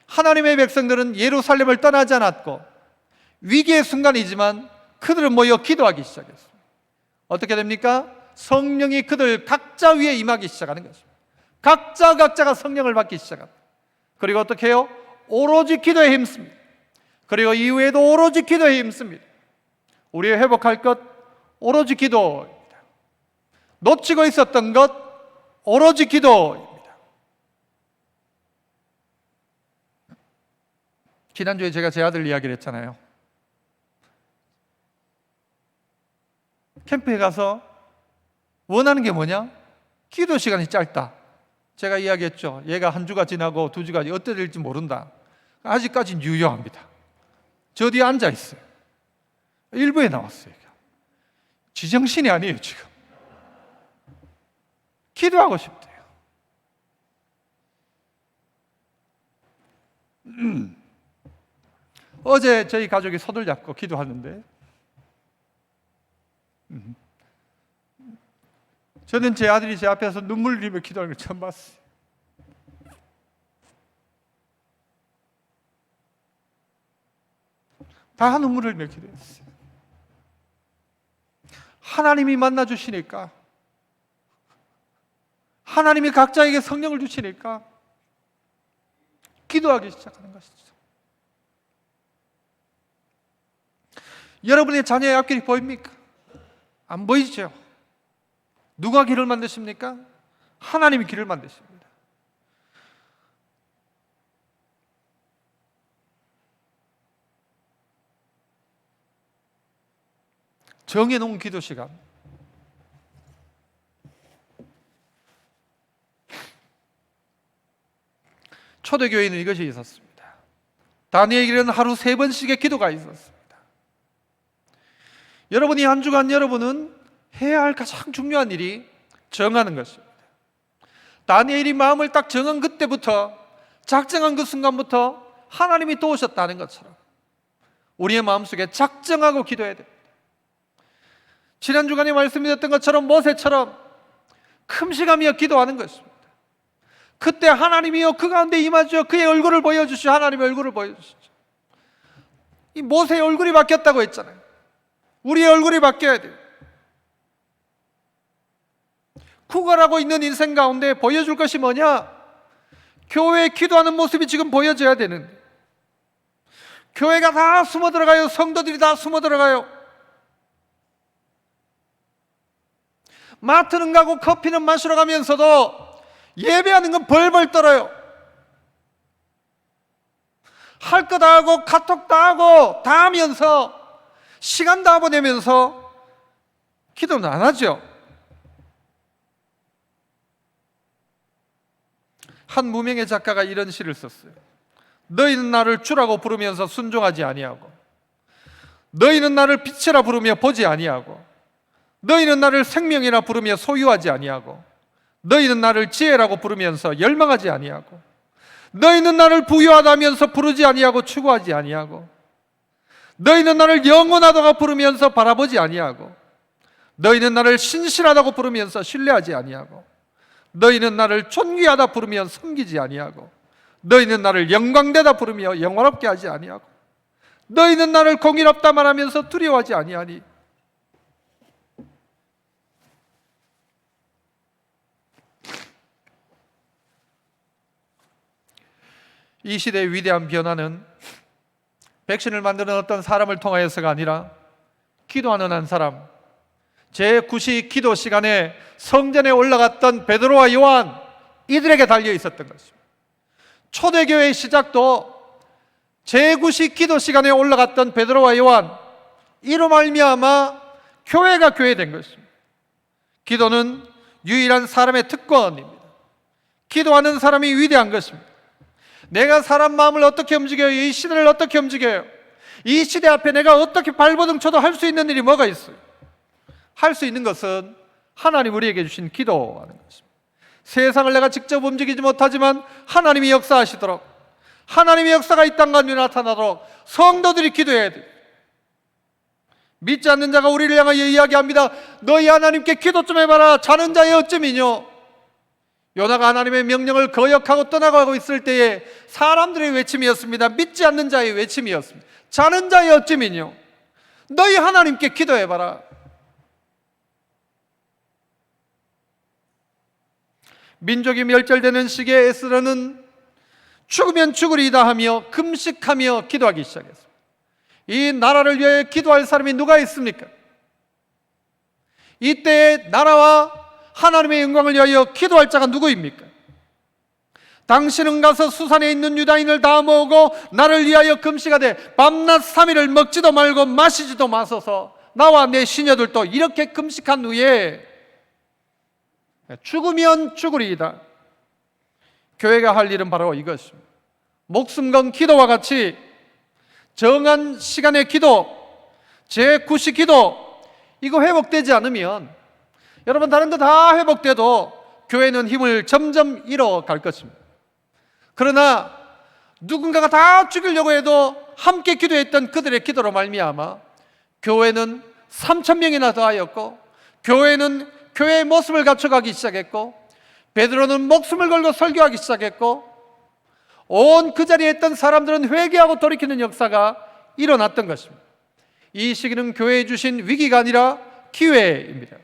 하나님의 백성들은 예루살렘을 떠나지 않았고 위기의 순간이지만 그들은 모여 기도하기 시작했습니다. 어떻게 됩니까? 성령이 그들 각자 위에 임하기 시작하는 것입니다. 각자가 성령을 받기 시작합니다. 그리고 어떻게 해요? 오로지 기도에 힘씁니다. 그리고 이후에도 오로지 기도에 힘씁니다. 우리의 회복할 것 오로지 기도입니다. 놓치고 있었던 것 오로지 기도입니다. 지난주에 제가 제 아들 이야기를 했잖아요. 캠프에 가서 원하는 게 뭐냐? 기도 시간이 짧다. 제가 이야기했죠. 얘가 한 주가 지나고 두 주가 어떻게 될지 모른다. 아직까지는 유효합니다. 저 뒤에 앉아 있어요. 일부에 나왔어요. 지정신이 아니에요 지금. 기도하고 싶대요. 어제 저희 가족이 손을 잡고 기도하는데 저는 제 아들이 제 앞에서 눈물 흘리며 기도하는 걸 처음 봤어요. 다 눈물을 흘리며 기도했어요. 하나님이 만나주시니까, 하나님이 각자에게 성령을 주시니까 기도하기 시작하는 것이죠. 여러분의 자녀의 앞길이 보입니까? 안 보이죠? 누가 길을 만드십니까? 하나님이 길을 만드십니다. 정해놓은 기도 시간. 초대교회는 이것이 있었습니다. 다니엘에게는 하루 3번씩의 기도가 있었습니다. 여러분이 한 주간 여러분은 해야 할 가장 중요한 일이 정하는 것입니다. 다니엘이 마음을 딱 정한 그때부터, 작정한 그 순간부터 하나님이 도우셨다는 것처럼 우리의 마음속에 작정하고 기도해야 됩니다. 지난 주간에 말씀드렸던 것처럼 모세처럼 금식하며 기도하는 것입니다. 그때 하나님이여 그 가운데 임하시어 그의 얼굴을 보여주시오. 하나님의 얼굴을 보여주시죠. 이 모세의 얼굴이 바뀌었다고 했잖아요. 우리의 얼굴이 바뀌어야 돼요. 구걸하고 있는 인생 가운데 보여줄 것이 뭐냐? 교회에 기도하는 모습이 지금 보여져야 되는데 교회가 다 숨어 들어가요. 성도들이 다 숨어 들어가요. 마트는 가고 커피는 마시러 가면서도 예배하는 건 벌벌 떨어요. 할 거 다 하고 카톡 다 하고 다 하면서 시간 다 보내면서 기도는 안 하죠. 한 무명의 작가가 이런 시를 썼어요. 너희는 나를 주라고 부르면서 순종하지 아니하고, 너희는 나를 빛이라 부르며 보지 아니하고, 너희는 나를 생명이라 부르며 소유하지 아니하고, 너희는 나를 지혜라고 부르면서 열망하지 아니하고, 너희는 나를 부유하다면서 부르지 아니하고 추구하지 아니하고, 너희는 나를 영원하다고 부르면서 바라보지 아니하고, 너희는 나를 신실하다고 부르면서 신뢰하지 아니하고, 너희는 나를 존귀하다 부르며 섬기지 아니하고, 너희는 나를 영광되다 부르며 영화롭게 하지 아니하고, 너희는 나를 공의롭다 말하면서 두려워하지 아니하니. 이 시대의 위대한 변화는 백신을 만드는 어떤 사람을 통하여서가 아니라 기도하는 한 사람, 제9시 기도 시간에 성전에 올라갔던 베드로와 요한, 이들에게 달려 있었던 것입니다. 초대교회의 시작도 제9시 기도 시간에 올라갔던 베드로와 요한, 이로 말미암아 교회가 교회된 것입니다. 기도는 유일한 사람의 특권입니다. 기도하는 사람이 위대한 것입니다. 내가 사람 마음을 어떻게 움직여요? 이 시대를 어떻게 움직여요? 이 시대 앞에 내가 어떻게 발버둥 쳐도 할 수 있는 일이 뭐가 있어요? 할 수 있는 것은 하나님 우리에게 주신 기도하는 것입니다. 세상을 내가 직접 움직이지 못하지만 하나님이 역사하시도록, 하나님의 역사가 이 땅 가운데 나타나도록 성도들이 기도해야 돼요. 믿지 않는 자가 우리를 향하여 이야기합니다. 너희 하나님께 기도 좀 해봐라. 자는 자의 어찌미뇨. 요나가 하나님의 명령을 거역하고 떠나가고 있을 때에 사람들의 외침이었습니다. 믿지 않는 자의 외침이었습니다. 자는 자의 어찌미뇨. 너희 하나님께 기도해봐라. 민족이 멸절되는 시기에 에스더는 죽으면 죽으리이다 하며 금식하며 기도하기 시작했습니다. 이 나라를 위하여 기도할 사람이 누가 있습니까? 이때의 나라와 하나님의 영광을 위하여 기도할 자가 누구입니까? 당신은 가서 수산에 있는 유다인을 다 모으고 나를 위하여 금식하되 밤낮 3일을 먹지도 말고 마시지도 마소서. 나와 내 시녀들도 이렇게 금식한 후에 죽으면 죽으리이다. 교회가 할 일은 바로 이것입니다. 목숨 건 기도와 같이 정한 시간의 기도, 제9시 기도, 이거 회복되지 않으면 여러분 다른 거 다 회복돼도 교회는 힘을 점점 잃어갈 것입니다. 그러나 누군가가 다 죽이려고 해도 함께 기도했던 그들의 기도로 말미암아 교회는 3,000명이나 더하였고, 교회는 교회의 모습을 갖춰가기 시작했고, 베드로는 목숨을 걸고 설교하기 시작했고, 온 그 자리에 있던 사람들은 회개하고 돌이키는 역사가 일어났던 것입니다. 이 시기는 교회에 주신 위기가 아니라 기회입니다.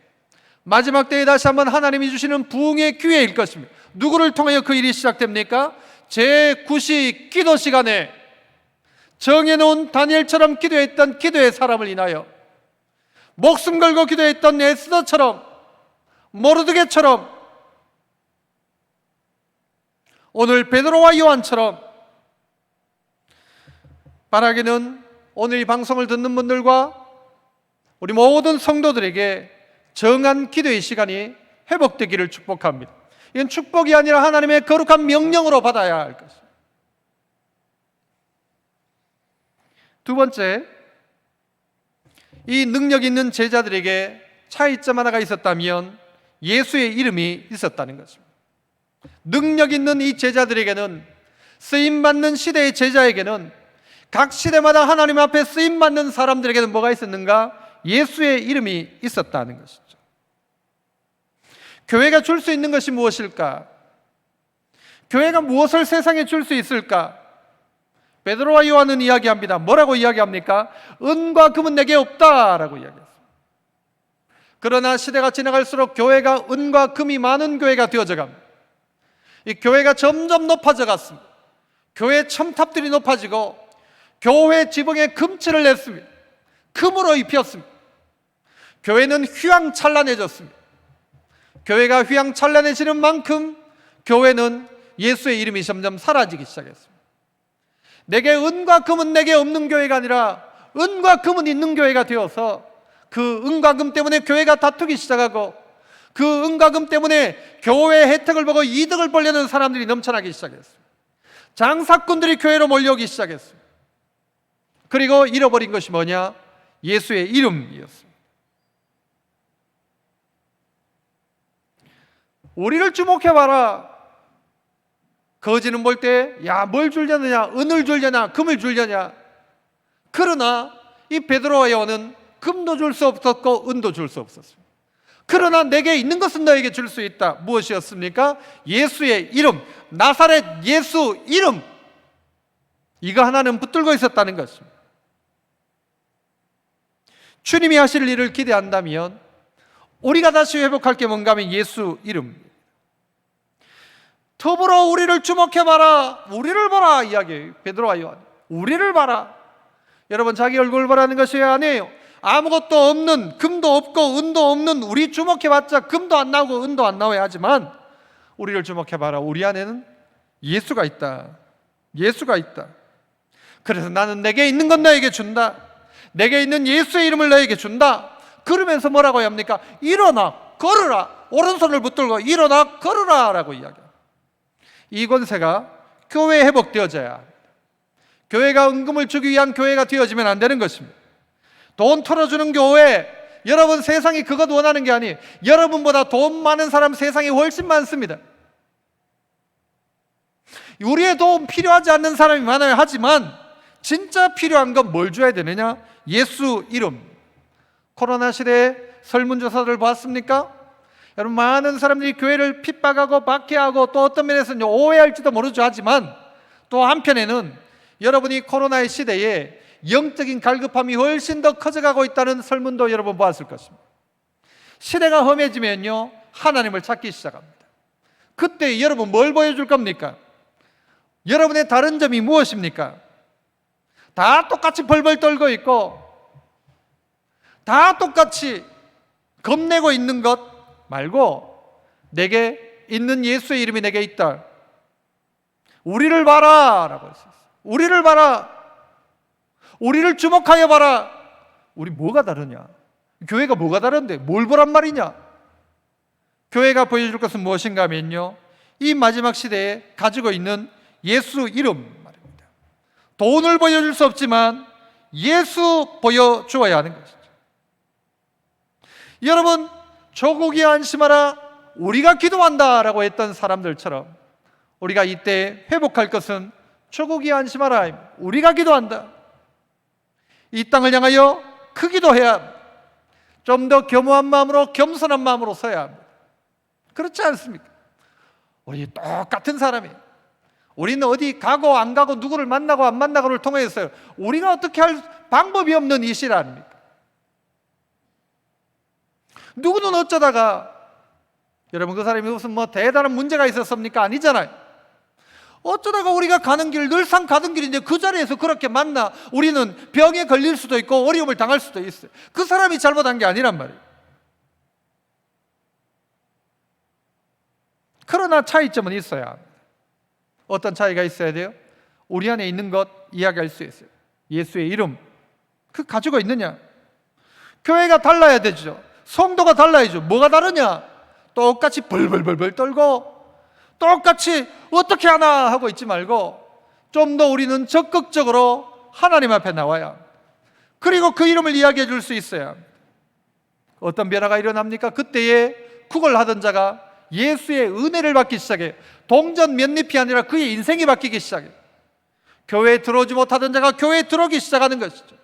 마지막 때에 다시 한번 하나님이 주시는 부흥의 기회일 것입니다. 누구를 통하여 그 일이 시작됩니까? 제9시 기도 시간에 정해놓은 다니엘처럼 기도했던 기도의 사람을 인하여, 목숨 걸고 기도했던 에스더처럼, 모르드게처럼, 오늘 베드로와 요한처럼, 바라기는 오늘 이 방송을 듣는 분들과 우리 모든 성도들에게 정한 기도의 시간이 회복되기를 축복합니다. 이건 축복이 아니라 하나님의 거룩한 명령으로 받아야 할 것입니다. 두 번째, 이 능력 있는 제자들에게 차이점 하나가 있었다면 예수의 이름이 있었다는 것입니다. 능력 있는 이 제자들에게는, 쓰임받는 시대의 제자에게는, 각 시대마다 하나님 앞에 쓰임받는 사람들에게는 뭐가 있었는가? 예수의 이름이 있었다는 것이죠. 교회가 줄 수 있는 것이 무엇일까? 교회가 무엇을 세상에 줄 수 있을까? 베드로와 요한은 이야기합니다. 뭐라고 이야기합니까? 은과 금은 내게 없다라고 이야기했습니다. 그러나 시대가 지나갈수록 교회가 은과 금이 많은 교회가 되어져 갑니다. 이 교회가 점점 높아져 갔습니다. 교회 첨탑들이 높아지고 교회 지붕에 금칠을 냈습니다. 금으로 입혔습니다. 교회는 휘황찬란해졌습니다. 교회가 휘황찬란해지는 만큼 교회는 예수의 이름이 점점 사라지기 시작했습니다. 내게 은과 금은 내게 없는 교회가 아니라 은과 금은 있는 교회가 되어서 그 은과 금 때문에 교회가 다투기 시작하고, 그 은과금 때문에 교회 혜택을 보고 이득을 보려는 사람들이 넘쳐나기 시작했어요. 장사꾼들이 교회로 몰려오기 시작했어요. 그리고 잃어버린 것이 뭐냐? 예수의 이름이었습니다. 우리를 주목해봐라. 거지는 볼 때, 야, 뭘 주려느냐? 은을 주려냐? 금을 주려냐? 그러나 이 베드로와 요한은 금도 줄 수 없었고 은도 줄 수 없었습니다. 그러나 내게 있는 것은 너에게 줄 수 있다. 무엇이었습니까? 예수의 이름, 나사렛 예수 이름. 이거 하나는 붙들고 있었다는 것입니다. 주님이 하실 일을 기대한다면 우리가 다시 회복할 게 뭔가 하면 예수 이름. 더불어 우리를 주목해봐라. 우리를 봐라 이야기예요. 베드로와 요한. 우리를 봐라. 여러분, 자기 얼굴을 보라는 것이 아니에요. 아무것도 없는, 금도 없고 은도 없는 우리 주목해봤자 금도 안 나오고 은도 안 나와야 하지만 우리를 주목해봐라. 우리 안에는 예수가 있다. 예수가 있다. 그래서 나는 내게 있는 건 너에게 준다. 내게 있는 예수의 이름을 너에게 준다. 그러면서 뭐라고 합니까? 일어나 걸으라. 오른손을 붙들고 일어나 걸으라 라고 이야기합니다. 이 권세가 교회에 회복되어져야 합니다. 교회가 은금을 주기 위한 교회가 되어지면 안 되는 것입니다. 돈 털어주는 교회, 여러분 세상이 그것 원하는 게 아니에요. 여러분보다 돈 많은 사람 세상에 훨씬 많습니다. 우리의 도움 필요하지 않는 사람이 많아요. 하지만 진짜 필요한 건 뭘 줘야 되느냐? 예수 이름. 코로나 시대에 설문조사를 봤습니까? 여러분, 많은 사람들이 교회를 핍박하고 박해하고 또 어떤 면에서는 오해할지도 모르죠. 하지만 또 한편에는 여러분이 코로나의 시대에 영적인 갈급함이 훨씬 더 커져가고 있다는 설문도 여러분 보았을 것입니다. 시대가 험해지면요, 하나님을 찾기 시작합니다. 그때 여러분 뭘 보여줄 겁니까? 여러분의 다른 점이 무엇입니까? 다 똑같이 벌벌 떨고 있고 다 똑같이 겁내고 있는 것 말고 내게 있는 예수의 이름이 내게 있다. 우리를 봐라 라고 했어요. 우리를 봐라. 우리를 주목하여 봐라. 우리 뭐가 다르냐? 교회가 뭐가 다른데 뭘 보란 말이냐? 교회가 보여줄 것은 무엇인가 하면요, 이 마지막 시대에 가지고 있는 예수 이름 말입니다. 돈을 보여줄 수 없지만 예수 보여주어야 하는 것이죠. 여러분, 조국이 안심하라, 우리가 기도한다라고 했던 사람들처럼 우리가 이때 회복할 것은 조국이 안심하라, 우리가 기도한다. 이 땅을 향하여 그 기도해야 합니다. 좀 더 겸허한 마음으로, 겸손한 마음으로 서야 합니다. 그렇지 않습니까? 우리 똑같은 사람이에요. 우리는 어디 가고 안 가고 누구를 만나고 안 만나고를 통해서요, 우리가 어떻게 할 방법이 없는 이 시대 아닙니까? 누구는 어쩌다가, 여러분 그 사람이 무슨 뭐 대단한 문제가 있었습니까? 아니잖아요. 어쩌다가 우리가 가는 길, 늘상 가던 길인데 그 자리에서 그렇게 만나 우리는 병에 걸릴 수도 있고 어려움을 당할 수도 있어요. 그 사람이 잘못한 게 아니란 말이에요. 그러나 차이점은 있어야 합니다. 어떤 차이가 있어야 돼요? 우리 안에 있는 것 이야기할 수 있어요. 예수의 이름, 그 가지고 있느냐? 교회가 달라야 되죠. 성도가 달라야죠. 뭐가 다르냐? 똑같이 벌벌벌벌 떨고 똑같이 어떻게 하나 하고 있지 말고 좀 더 우리는 적극적으로 하나님 앞에 나와야 합니다. 그리고 그 이름을 이야기해 줄 수 있어야 합니다. 어떤 변화가 일어납니까? 그때에 구걸하던 자가 예수의 은혜를 받기 시작해요. 동전 몇 잎이 아니라 그의 인생이 바뀌기 시작해요. 교회에 들어오지 못하던 자가 교회에 들어오기 시작하는 것이죠.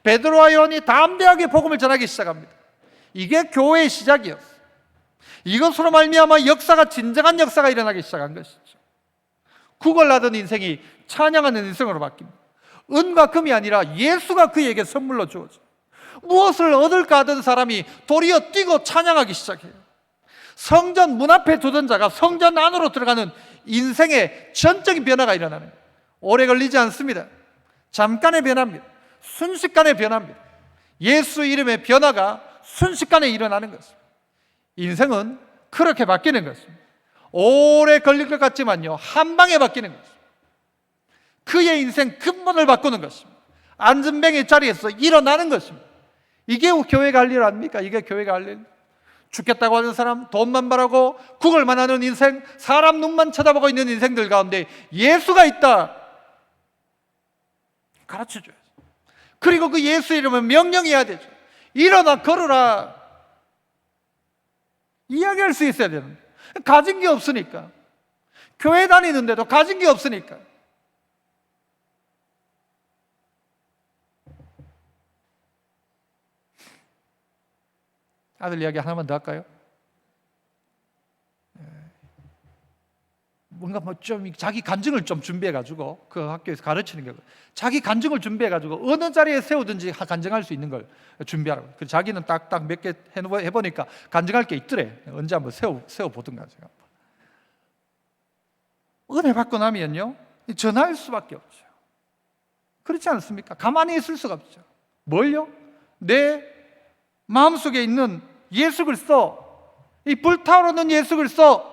베드로와 요한이 담대하게 복음을 전하기 시작합니다. 이게 교회의 시작이었어요. 이것으로 말미암아 역사가, 진정한 역사가 일어나기 시작한 것이죠. 구걸하던 인생이 찬양하는 인생으로 바뀝니다. 은과 금이 아니라 예수가 그에게 선물로 주어져요. 무엇을 얻을까 하던 사람이 도리어 뛰고 찬양하기 시작해요. 성전 문 앞에 두던 자가 성전 안으로 들어가는 인생의 전적인 변화가 일어나는 거예요. 오래 걸리지 않습니다. 잠깐의 변화입니다. 순식간에 변화입니다. 예수 이름의 변화가 순식간에 일어나는 것입니다. 인생은 그렇게 바뀌는 것입니다. 오래 걸릴 것 같지만요, 한 방에 바뀌는 것입니다. 그의 인생 근본을 바꾸는 것입니다. 안전뱅이 자리에서 일어나는 것입니다. 이게 교회가 할 일 아닙니까? 이게 교회가 할 일. 죽겠다고 하는 사람, 돈만 바라고 구걸만 하는 인생, 사람 눈만 쳐다보고 있는 인생들 가운데 예수가 있다 가르쳐줘야죠. 그리고 그 예수 이름을 명령해야 되죠. 일어나 걸어라 이야기할 수 있어야 되는데 가진 게 없으니까, 교회 다니는데도 가진 게 없으니까. 아들 이야기 하나만 더 할까요? 뭔가 뭐 좀 자기 간증을 좀 준비해 가지고 그 학교에서 가르치는 게, 자기 간증을 준비해 가지고 어느 자리에 세우든지 간증할 수 있는 걸 준비하라고. 그 자기는 딱딱 몇 개 해보니까 간증할 게 있더래. 언제 한번 세워 보든가. 제가 은혜 받고 나면요 전할 수밖에 없죠. 그렇지 않습니까? 가만히 있을 수가 없죠. 뭘요? 내 마음속에 있는 예수 그리스도, 이 불타오르는 예수 그리스도.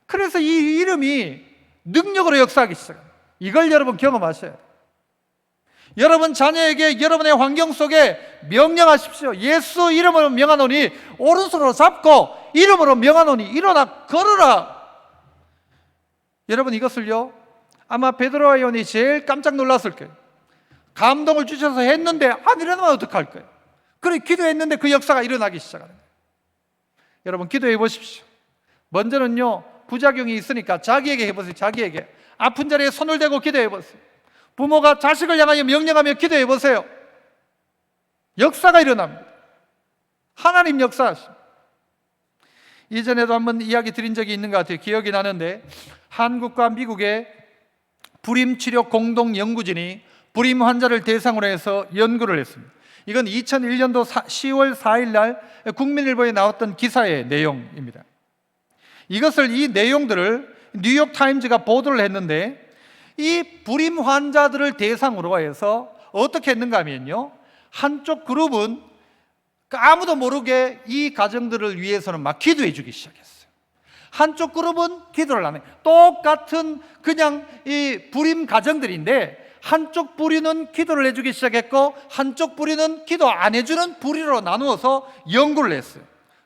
그래서 이 이름이 능력으로 역사하기 시작합니다. 이걸 여러분 경험하셔야 돼요. 여러분 자녀에게 여러분의 환경 속에 명령하십시오. 예수 이름으로 명하노니 오른손으로 잡고 이름으로 명하노니 일어나 걸어라. 여러분 이것을요 아마 베드로와 요한이 제일 깜짝 놀랐을 거예요. 감동을 주셔서 했는데 안 일어나면 어떡할 거예요? 그래 기도했는데 그 역사가 일어나기 시작하는 거예요. 여러분 기도해 보십시오. 먼저는요 부작용이 있으니까 자기에게 해보세요. 자기에게 아픈 자리에 손을 대고 기도해 보세요. 부모가 자식을 향하여 명령하며 기도해 보세요. 역사가 일어납니다. 하나님 역사하십니다. 이전에도 한번 이야기 드린 적이 있는 것 같아요. 기억이 나는데 한국과 미국의 불임치료 공동연구진이 불임 환자를 대상으로 해서 연구를 했습니다. 이건 2001년도 10월 4일 날 국민일보에 나왔던 기사의 내용입니다. 이것을, 이 내용들을 뉴욕타임즈가 보도를 했는데 이 불임 환자들을 대상으로 해서 어떻게 했는가 하면요 한쪽 그룹은 아무도 모르게 이 가정들을 위해서는 막 기도해 주기 시작했어요. 한쪽 그룹은 기도를 안 해요. 똑같은 그냥 이 불임 가정들인데 한쪽 부류는 기도를 해주기 시작했고 한쪽 부류는 기도 안 해주는 부류로 나누어서 연구를 했어요.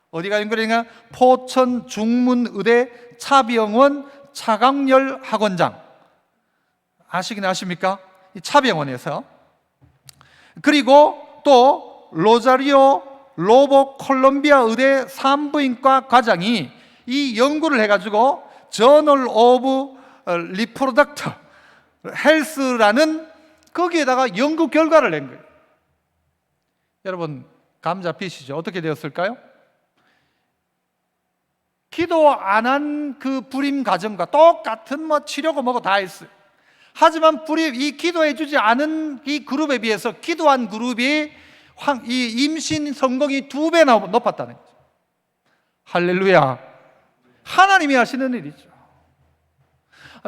어디가 연구를 했냐? 포천 중문의대 차병원 차강렬 학원장 아시긴 아십니까? 이 차병원에서. 그리고 또 로자리오 로보 콜롬비아 의대 산부인과 과장이 이 연구를 해가지고 저널 오브 리프로덕트 헬스라는 거기에다가 연구 결과를 낸 거예요. 여러분 감 잡히시죠? 어떻게 되었을까요? 기도 안 한 그 불임 가정과 똑같은 뭐 치료고 뭐고 다 했어요. 하지만 이 기도해 주지 않은 이 그룹에 비해서 기도한 그룹이 이 임신 성공이 2배나 높았다는 거죠. 할렐루야. 하나님이 하시는 일이죠.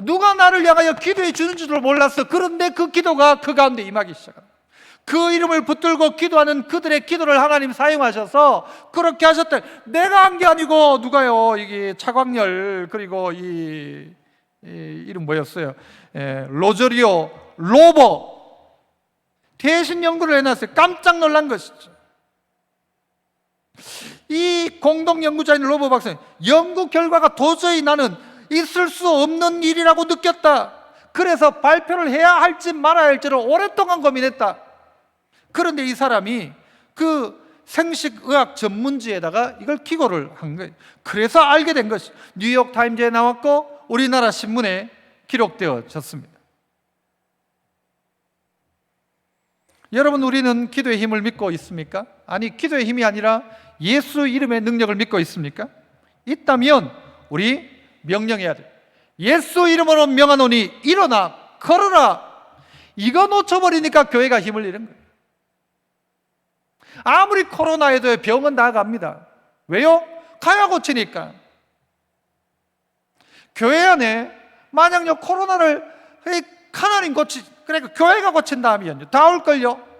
누가 나를 향하여 기도해 주는 줄을 몰랐어. 그런데 그 기도가 그 가운데 임하기 시작합니다. 그 이름을 붙들고 기도하는 그들의 기도를 하나님 사용하셔서 그렇게 하셨대. 내가 한 게 아니고 누가요? 이게 차광열 그리고 이 이름 뭐였어요? 로저리오 로버 대신 연구를 해놨어요. 깜짝 놀란 것이죠. 이 공동연구자인 로버 박사님, 연구 결과가 도저히 나는 있을 수 없는 일이라고 느꼈다. 그래서 발표를 해야 할지 말아야 할지를 오랫동안 고민했다. 그런데 이 사람이 그 생식의학 전문지에다가 이걸 기고를 한 거예요. 그래서 알게 된 것이 뉴욕타임즈에 나왔고 우리나라 신문에 기록되어졌습니다. 여러분 우리는 기도의 힘을 믿고 있습니까? 아니 기도의 힘이 아니라 예수 이름의 능력을 믿고 있습니까? 있다면 우리 명령해야 돼요. 예수 이름으로 명하노니 일어나 걸어라. 이거 놓쳐버리니까 교회가 힘을 잃은 거예요. 아무리 코로나에도 병은 다 갑니다. 왜요? 가야 고치니까. 교회 안에 만약요 코로나를 하나님 그러니까 교회가 고친다 하면요 다 올걸요.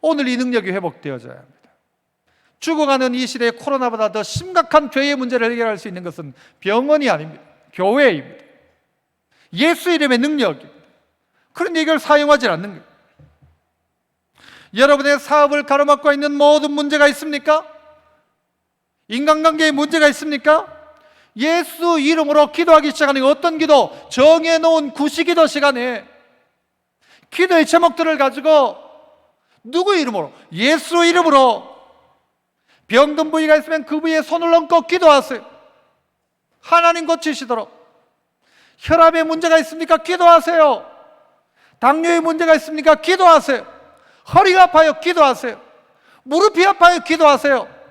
오늘 이 능력이 회복되어져야 합니다. 죽어가는 이 시대에 코로나보다 더 심각한 교회의 문제를 해결할 수 있는 것은 병원이 아닙니다. 교회입니다. 예수 이름의 능력입니다. 그런데 이걸 사용하지 않는 거예요. 여러분의 사업을 가로막고 있는 모든 문제가 있습니까? 인간관계에 문제가 있습니까? 예수 이름으로 기도하기 시작하는 어떤 기도? 정해놓은 구시기도 시간에 기도의 제목들을 가지고 누구 이름으로? 예수 이름으로 병든 부위가 있으면 그 부위에 손을 얹고 기도하세요. 하나님 고치시도록. 혈압에 문제가 있습니까? 기도하세요. 당뇨에 문제가 있습니까? 기도하세요. 허리가 아파요? 기도하세요. 무릎이 아파요? 기도하세요.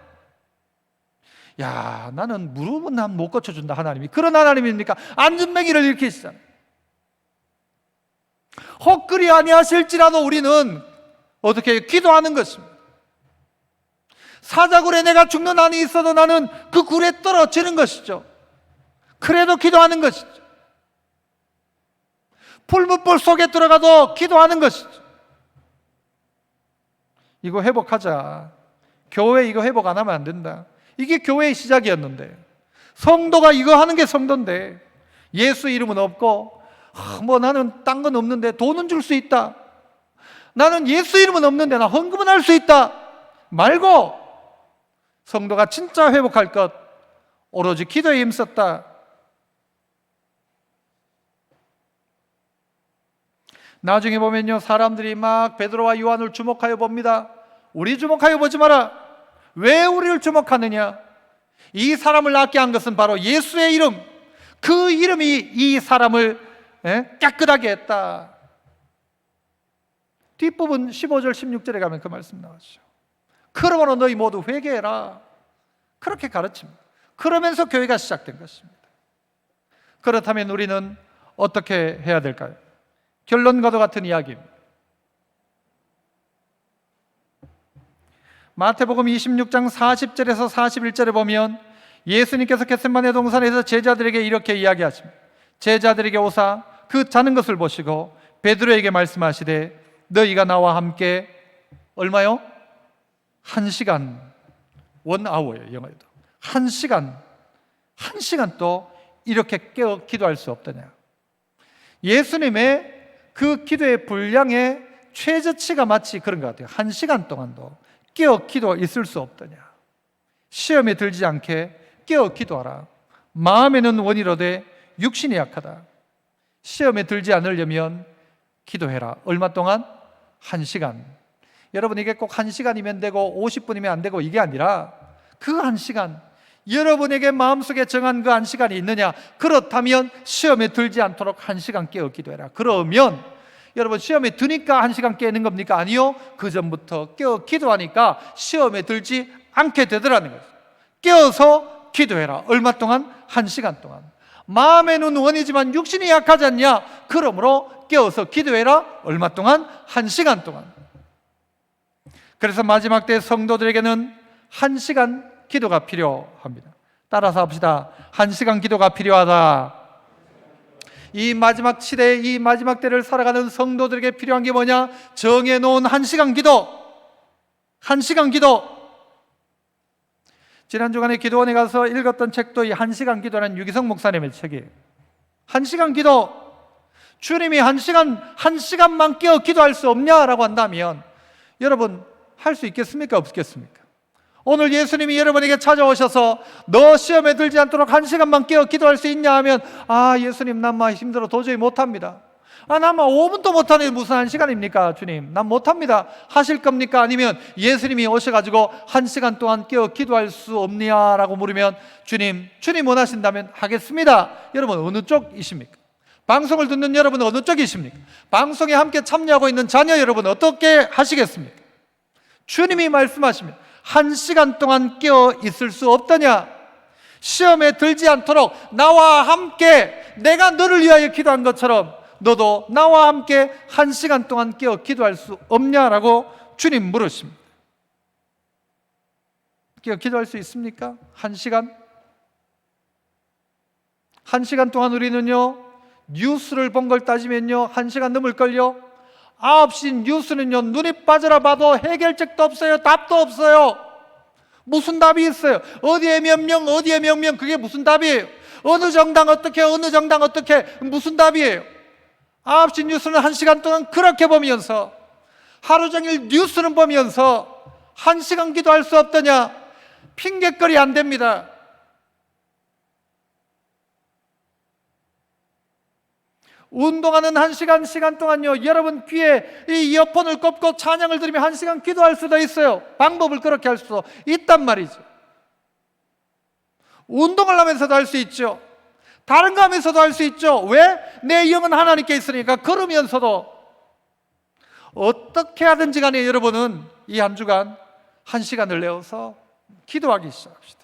야, 나는 무릎은 난 못 고쳐준다. 하나님이 그런 하나님입니까? 안전뱅이를 일으키시잖아요. 혹 그리 아니하실지라도 우리는 어떻게 해요? 기도하는 것입니다. 사자굴에 내가 죽는 한이 있어도 나는 그 굴에 떨어지는 것이죠. 그래도 기도하는 것이죠. 풀무불 속에 들어가도 기도하는 것이죠. 이거 회복하자. 교회 이거 회복 안 하면 안 된다. 이게 교회의 시작이었는데, 성도가 이거 하는 게 성도인데, 예수 이름은 없고 뭐 나는 딴 건 없는데 돈은 줄 수 있다, 나는 예수 이름은 없는데 나 헌금은 할 수 있다 말고, 성도가 진짜 회복할 것 오로지 기도에 힘썼다. 나중에 보면요, 사람들이 막 베드로와 요한을 주목하여 봅니다. 우리 주목하여 보지 마라. 왜 우리를 주목하느냐? 이 사람을 낫게 한 것은 바로 예수의 이름, 그 이름이 이 사람을 깨끗하게 했다. 뒷부분 15절 16절에 가면 그 말씀 나오죠. 그러므로 너희 모두 회개해라. 그렇게 가르칩니다. 그러면서 교회가 시작된 것입니다. 그렇다면 우리는 어떻게 해야 될까요? 결론과도 같은 이야기입니다. 마태복음 26장 40절에서 41절에 보면 예수님께서 겟세마네 동산에서 제자들에게 이렇게 이야기하십니다. 제자들에게 오사 그 자는 것을 보시고 베드로에게 말씀하시되 너희가 나와 함께 얼마요? 1시간, 1hour예요, 영어에도. 1시간 또 이렇게 깨어 기도할 수 없더냐. 예수님의 그 기도의 분량의 최저치가 마치 그런 것 같아요. 1시간 동안도 깨어 기도 있을 수 없더냐. 시험에 들지 않게 깨어 기도하라. 마음에는 원이로되 육신이 약하다. 시험에 들지 않으려면 기도해라. 얼마 동안? 1시간. 여러분, 이게 꼭 1시간이면 되고 50분이면 안 되고 이게 아니라 그 1시간, 여러분에게 마음속에 정한 그 1시간이 있느냐? 그렇다면 시험에 들지 않도록 1시간 깨어 기도해라. 그러면 여러분, 시험에 드니까 1시간 깨는 겁니까? 아니요. 그 전부터 깨어 기도하니까 시험에 들지 않게 되더라는 거죠. 깨어서 기도해라. 얼마 동안? 1시간 동안. 마음에는 원이지만 육신이 약하지 않냐? 그러므로 깨어서 기도해라. 얼마 동안? 1시간 동안. 그래서 마지막 때 성도들에게는 1시간 기도가 필요합니다. 따라서 합시다. 1시간 기도가 필요하다. 이 마지막 시대에, 이 마지막 때를 살아가는 성도들에게 필요한 게 뭐냐? 정해놓은 1시간 기도. 1시간 기도. 지난 주간에 기도원에 가서 읽었던 책도 이 1시간 기도라는 유기성 목사님의 책이에요. 1시간 기도. 주님이 1시간만 깨어 기도할 수 없냐라고 한다면 여러분, 할 수 있겠습니까? 없겠습니까? 오늘 예수님이 여러분에게 찾아오셔서 너 시험에 들지 않도록 1시간만 깨어 기도할 수 있냐 하면, 아, 예수님, 난 막 힘들어 도저히 못합니다. 아, 난 막 5분도 못하는데 무슨 1시간입니까? 주님, 난 못합니다. 하실 겁니까? 아니면 예수님이 오셔가지고 1시간 동안 깨어 기도할 수 없냐라고 물으면 주님 원하신다면 하겠습니다. 여러분, 어느 쪽이십니까? 방송을 듣는 여러분은 어느 쪽이십니까? 방송에 함께 참여하고 있는 자녀 여러분 어떻게 하시겠습니까? 주님이 말씀하시면 1시간 동안 깨어 있을 수 없더냐? 시험에 들지 않도록 나와 함께, 내가 너를 위하여 기도한 것처럼 너도 나와 함께 1시간 동안 깨어 기도할 수 없냐라고 주님 물으십니다. 깨어 기도할 수 있습니까? 1시간? 1시간 동안 우리는요, 뉴스를 본 걸 따지면요 1시간 넘을걸요. 9시 뉴스는요, 눈이 빠져라 봐도 해결책도 없어요. 답도 없어요. 무슨 답이 있어요? 어디에 몇 명, 어디에 몇 명, 그게 무슨 답이에요? 어느 정당 어떻게, 어느 정당 어떻게, 무슨 답이에요? 9시 뉴스는 1시간 동안 그렇게 보면서, 하루 종일 뉴스는 보면서 1시간 기도할 수 없더냐? 핑계거리 안 됩니다. 운동하는 1시간 동안요, 여러분 귀에 이 이어폰을 꼽고 찬양을 들으며 1시간 기도할 수도 있어요. 방법을 그렇게 할 수도 있단 말이죠. 운동을 하면서도 할 수 있죠. 다른 거 하면서도 할 수 있죠. 왜? 내 영은 하나님께 있으니까. 그러면서도 어떻게 하든지 간에 여러분은 이 한 주간 1시간을 내어서 기도하기 시작합시다.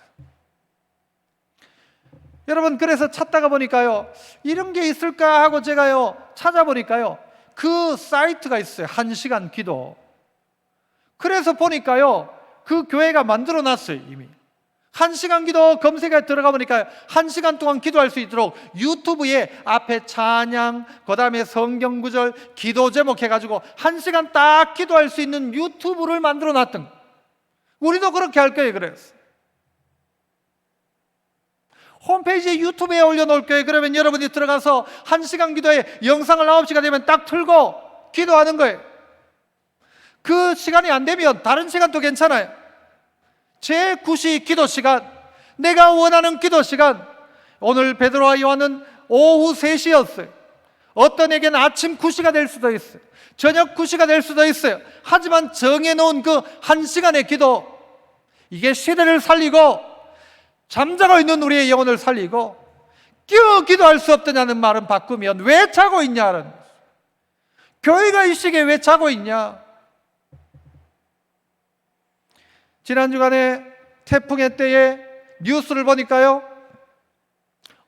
여러분, 그래서 찾다가 보니까요, 이런 게 있을까 하고 제가요 찾아보니까요, 그 사이트가 있어요. 1시간 기도. 그래서 보니까요, 그 교회가 만들어 놨어요. 이미 1시간 기도 검색에 들어가 보니까 1시간 동안 기도할 수 있도록 유튜브에 앞에 찬양, 그 다음에 성경 구절, 기도 제목 해가지고 1시간 딱 기도할 수 있는 유튜브를 만들어 놨던 거예요. 우리도 그렇게 할 거예요. 그래서 홈페이지에 유튜브에 올려놓을 거예요. 그러면 여러분이 들어가서 1시간 기도에 영상을 9시가 되면 딱 틀고 기도하는 거예요. 그 시간이 안 되면 다른 시간도 괜찮아요. 제9시 기도 시간, 내가 원하는 기도 시간. 오늘 베드로와 요한은 오후 3시였어요. 어떤 에게는 아침 9시가 될 수도 있어요. 저녁 9시가 될 수도 있어요. 하지만 정해놓은 그 1시간의 기도, 이게 시대를 살리고 잠자고 있는 우리의 영혼을 살리고, 깨어 기도할 수 없더냐는 말은 바꾸면 왜 자고 있냐는, 교회가 이 시기에 왜 자고 있냐. 지난 주간에 태풍의 때에 뉴스를 보니까요,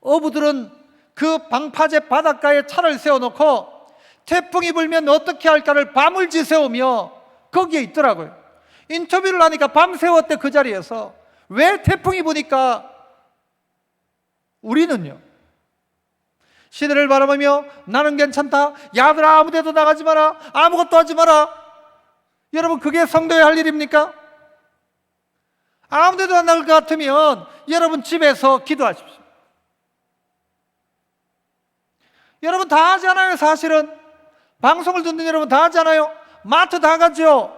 어부들은 그 방파제 바닷가에 차를 세워놓고 태풍이 불면 어떻게 할까를 밤을 지새우며 거기에 있더라고요. 인터뷰를 하니까 밤 새웠대. 그 자리에서. 왜? 태풍이 부니까. 우리는요, 시대를 바라보며 나는 괜찮다, 야들아 아무 데도 나가지 마라, 아무것도 하지 마라. 여러분, 그게 성도의 할 일입니까? 아무 데도 안 나갈 것 같으면 여러분 집에서 기도하십시오. 여러분 다 하잖아요. 사실은 방송을 듣는 여러분 다 하잖아요. 마트 다 가죠.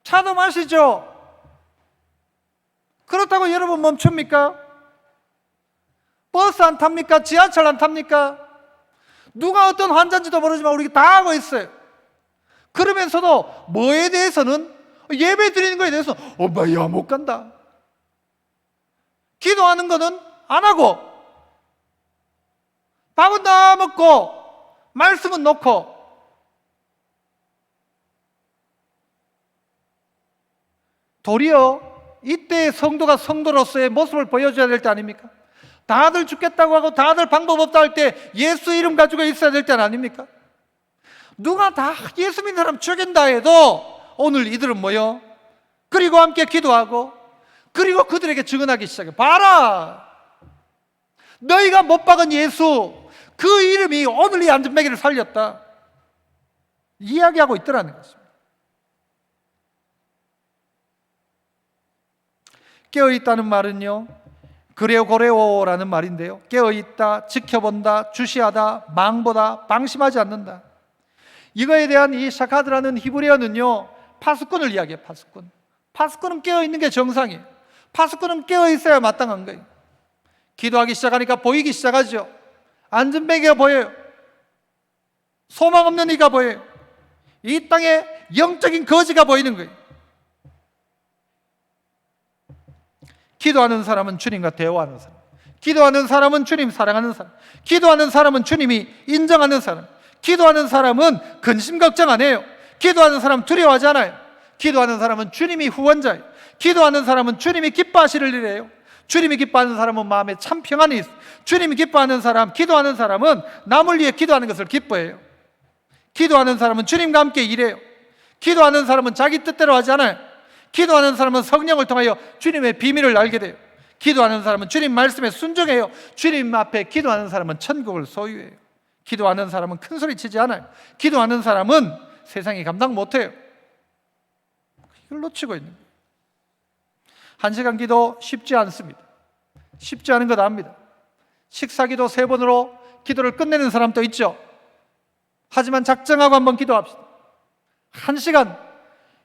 차도 마시죠. 그렇다고 여러분 멈춥니까? 버스 안 탑니까? 지하철 안 탑니까? 누가 어떤 환자인지도 모르지만 우리 다 하고 있어요. 그러면서도 뭐에 대해서는, 예배 드리는 거에 대해서 엄마야 못 간다, 기도하는 거는 안 하고, 밥은 다 먹고 말씀은 놓고. 도리어 이때의 성도가 성도로서의 모습을 보여줘야 될 때 아닙니까? 다들 죽겠다고 하고 다들 방법 없다 할 때 예수 이름 가지고 있어야 될 때 아닙니까? 누가 다 예수 믿는 사람 죽인다 해도 오늘 이들은 뭐요? 그리고 함께 기도하고, 그리고 그들에게 증언하기 시작해. 봐라, 너희가 못 박은 예수, 그 이름이 오늘 이 안전뱅이를 살렸다, 이야기하고 있더라는 것입니다. 깨어있다는 말은요, 그레고레오라는 말인데요, 깨어있다, 지켜본다, 주시하다, 망보다, 방심하지 않는다. 이거에 대한 이 샤카드라는 히브리어는요, 파수꾼을 이야기해요. 파수꾼은 깨어있는 게 정상이에요. 파수꾼은 깨어있어야 마땅한 거예요. 기도하기 시작하니까 보이기 시작하죠. 안전뱅이가 보여요. 소망 없는 이가 보여요. 이 땅에 영적인 거지가 보이는 거예요. 기도하는 사람은 주님과 대화하는 사람, 기도하는 사람은 주님 사랑하는 사람, 기도하는 사람은 주님이 인정하는 사람, 기도하는 사람은 근심 걱정 안 해요. 기도하는 사람은 두려워하지 않아요. 기도하는 사람은 주님이 후원자예요. 기도하는 사람은 주님이 기뻐하시를 일이에요. 주님이 기뻐하는 사람은 마음에 참 평안이 있어요. 주님이 기뻐하는 사람, 기도하는 사람은 남을 위해 기도하는 것을 기뻐해요. 기도하는 사람은 주님과 함께 일해요. 기도하는 사람은 자기 뜻대로 하지 않아요. 기도하는 사람은 성령을 통하여 주님의 비밀을 알게 돼요. 기도하는 사람은 주님 말씀에 순종해요. 주님 앞에 기도하는 사람은 천국을 소유해요. 기도하는 사람은 큰 소리 치지 않아요. 기도하는 사람은 세상이 감당 못해요. 이걸 놓치고 있는 거예요. 1시간 기도 쉽지 않습니다. 쉽지 않은 것 압니다. 식사기도 3번으로 기도를 끝내는 사람도 있죠. 하지만 작정하고 한번 기도합시다. 1시간,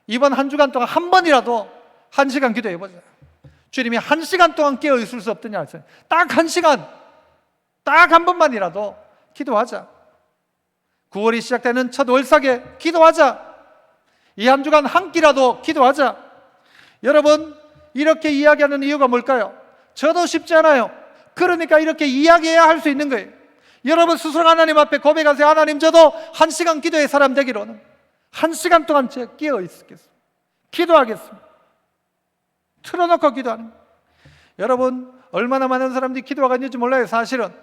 이번 한 주간 동안 한 번이라도 1시간 기도해보자. 주님이 1시간 동안 깨어 있을 수 없더냐. 딱 1시간, 딱 한 번만이라도 기도하자. 9월이 시작되는 첫 월삭에 기도하자. 이 한 주간 한 끼라도 기도하자. 여러분, 이렇게 이야기하는 이유가 뭘까요? 저도 쉽지 않아요. 그러니까 이렇게 이야기해야 할 수 있는 거예요. 여러분 스스로 하나님 앞에 고백하세요. 하나님, 저도 1시간 기도의 사람 되기로는 1시간 동안 제가 깨어 있겠습니다. 기도하겠습니다. 틀어놓고 기도하는 거예요. 여러분, 얼마나 많은 사람들이 기도가 있는지 몰라요, 사실은.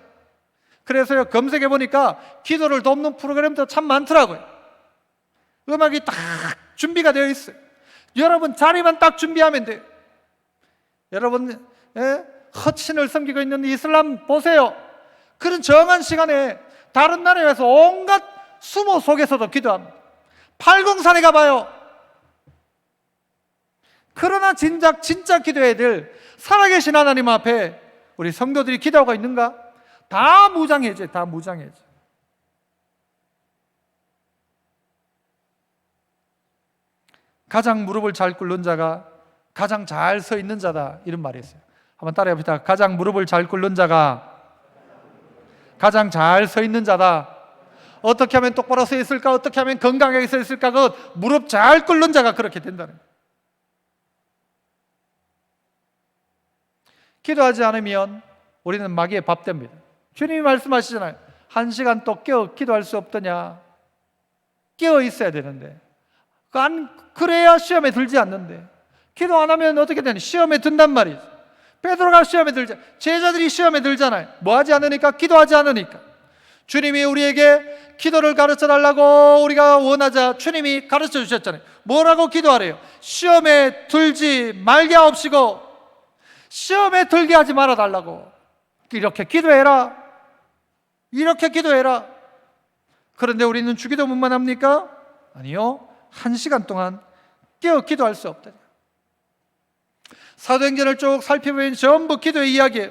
그래서요, 검색해 보니까 기도를 돕는 프로그램도 참 많더라고요. 음악이 딱 준비가 되어 있어요. 여러분 자리만 딱 준비하면 돼요. 여러분, 허친을 섬기고 있는 이슬람 보세요. 그런 정한 시간에 다른 나라에서 온갖 수모 속에서도 기도합니다. 팔공산에 가봐요. 그러나 진짜 기도해야 될 살아계신 하나님 앞에 우리 성도들이 기도하고 있는가? 다 무장해제, 다 무장해제. 가장 무릎을 잘 꿇는 자가 가장 잘 서 있는 자다, 이런 말이 있어요. 한번 따라해 봅시다. 가장 무릎을 잘 꿇는 자가 가장 잘 서 있는 자다. 어떻게 하면 똑바로 서 있을까? 어떻게 하면 건강하게 서 있을까? 그 무릎 잘 꿇는 자가 그렇게 된다는 거예요. 기도하지 않으면 우리는 마귀의 밥 됩니다. 주님이 말씀하시잖아요. 1시간 또 깨어 기도할 수 없더냐. 깨어 있어야 되는데, 그래야 시험에 들지 않는데, 기도 안 하면 어떻게 되냐? 시험에 든단 말이죠. 베드로가 시험에 들자, 제자들이 시험에 들잖아요. 뭐 하지 않으니까? 기도하지 않으니까. 주님이 우리에게 기도를 가르쳐 달라고 우리가 원하자 주님이 가르쳐 주셨잖아요. 뭐라고 기도하래요? 시험에 들지 말게 하옵시고 시험에 들게 하지 말아 달라고. 이렇게 기도해라, 이렇게 기도해라. 그런데 우리는 주기도문만 합니까? 아니요, 1시간 동안 깨어 기도할 수 없다. 사도행전을 쭉 살펴보면 전부 기도의 이야기예요.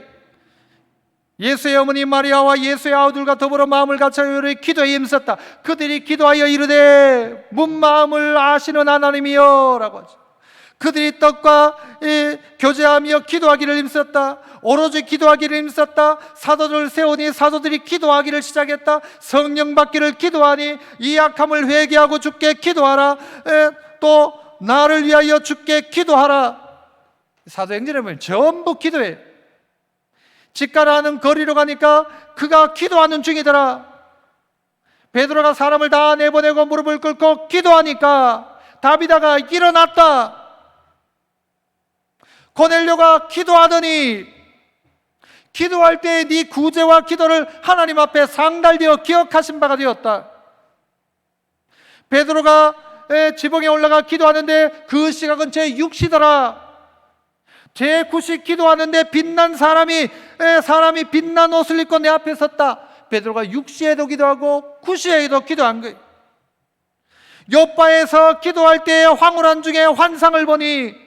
예수의 어머니 마리아와 예수의 아우들과 더불어 마음을 같이하여 기도에 힘썼다. 그들이 기도하여 이르되 문 마음을 아시는 하나님이여 라고 하죠. 그들이 떡과 교제하며 기도하기를 힘썼다. 오로지 기도하기를 힘썼다. 사도들을 세우니 사도들이 기도하기를 시작했다. 성령 받기를 기도하니 이 약함을 회개하고 주께 기도하라. 또 나를 위하여 주께 기도하라. 사도행전에 보면 전부 기도해요. 집 가라는 거리로 가니까 그가 기도하는 중이더라. 베드로가 사람을 다 내보내고 무릎을 꿇고 기도하니까 다비다가 일어났다. 고넬료가 기도하더니 기도할 때 네 구제와 기도를 하나님 앞에 상달되어 기억하신 바가 되었다. 베드로가 지붕에 올라가 기도하는데 그 시각은 제6시더라. 제9시 기도하는데 빛난 사람이 빛난 옷을 입고 내 앞에 섰다. 베드로가 6시에도 기도하고 9시에도 기도한 거예요. 요바에서 기도할 때 황홀한 중에 환상을 보니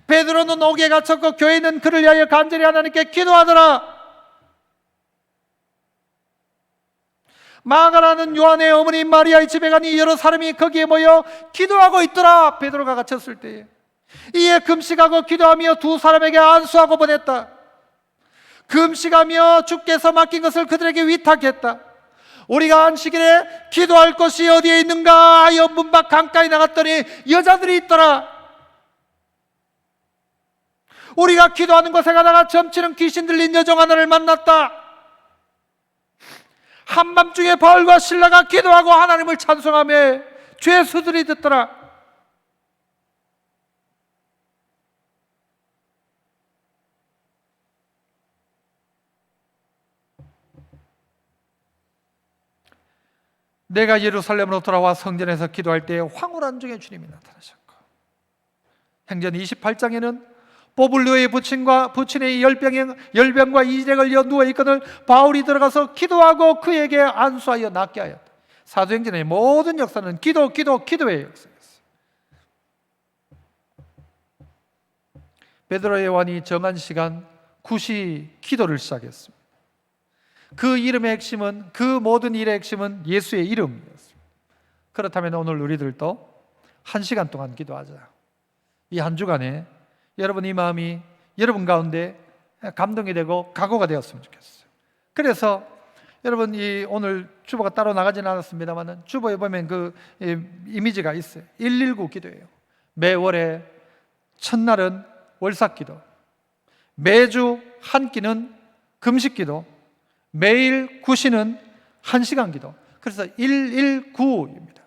베드로는 옥에 갇혔고 교회는 그를 위하여 간절히 하나님께 기도하더라. 마가라는 요한의 어머니 마리아의 집에 가니 여러 사람이 거기에 모여 기도하고 있더라. 베드로가 갇혔을 때에 이에 금식하고 기도하며 두 사람에게 안수하고 보냈다. 금식하며 주께서 맡긴 것을 그들에게 위탁했다. 우리가 안식일에 기도할 곳이 어디에 있는가 하여 문 밖 강가에 나갔더니 여자들이 있더라. 우리가 기도하는 곳에 가다가 점치는 귀신 들린 여종 하나를 만났다. 한밤중에 바울과 실라가 기도하고 하나님을 찬송하며 죄수들이 듣더라. 내가 예루살렘으로 돌아와 성전에서 기도할 때 황홀한 중에 주님이 나타나셨고, 행전 28장에는 보블리오의 부친의 열병과 이질에 걸려 누워있거늘 바울이 들어가서 기도하고 그에게 안수하여 낫게 하였다. 사도행전의 모든 역사는 기도의 역사였어요. 베드로의 요한이 정한 시간 9시 기도를 시작했습니다. 그 이름의 핵심은, 그 모든 일의 핵심은 예수의 이름이었습니다. 그렇다면 오늘 우리들도 1시간 동안 기도하자. 이 한 주간에 여러분 이 마음이 여러분 가운데 감동이 되고 각오가 되었으면 좋겠어요. 그래서 여러분 이 오늘 주보가 따로 나가지는 않았습니다만 주보에 보면 그 이미지가 있어요. 119 기도예요. 매월에 첫날은 월삭기도, 매주 한 끼는 금식기도, 매일 9시는 1시간 기도. 그래서 119입니다.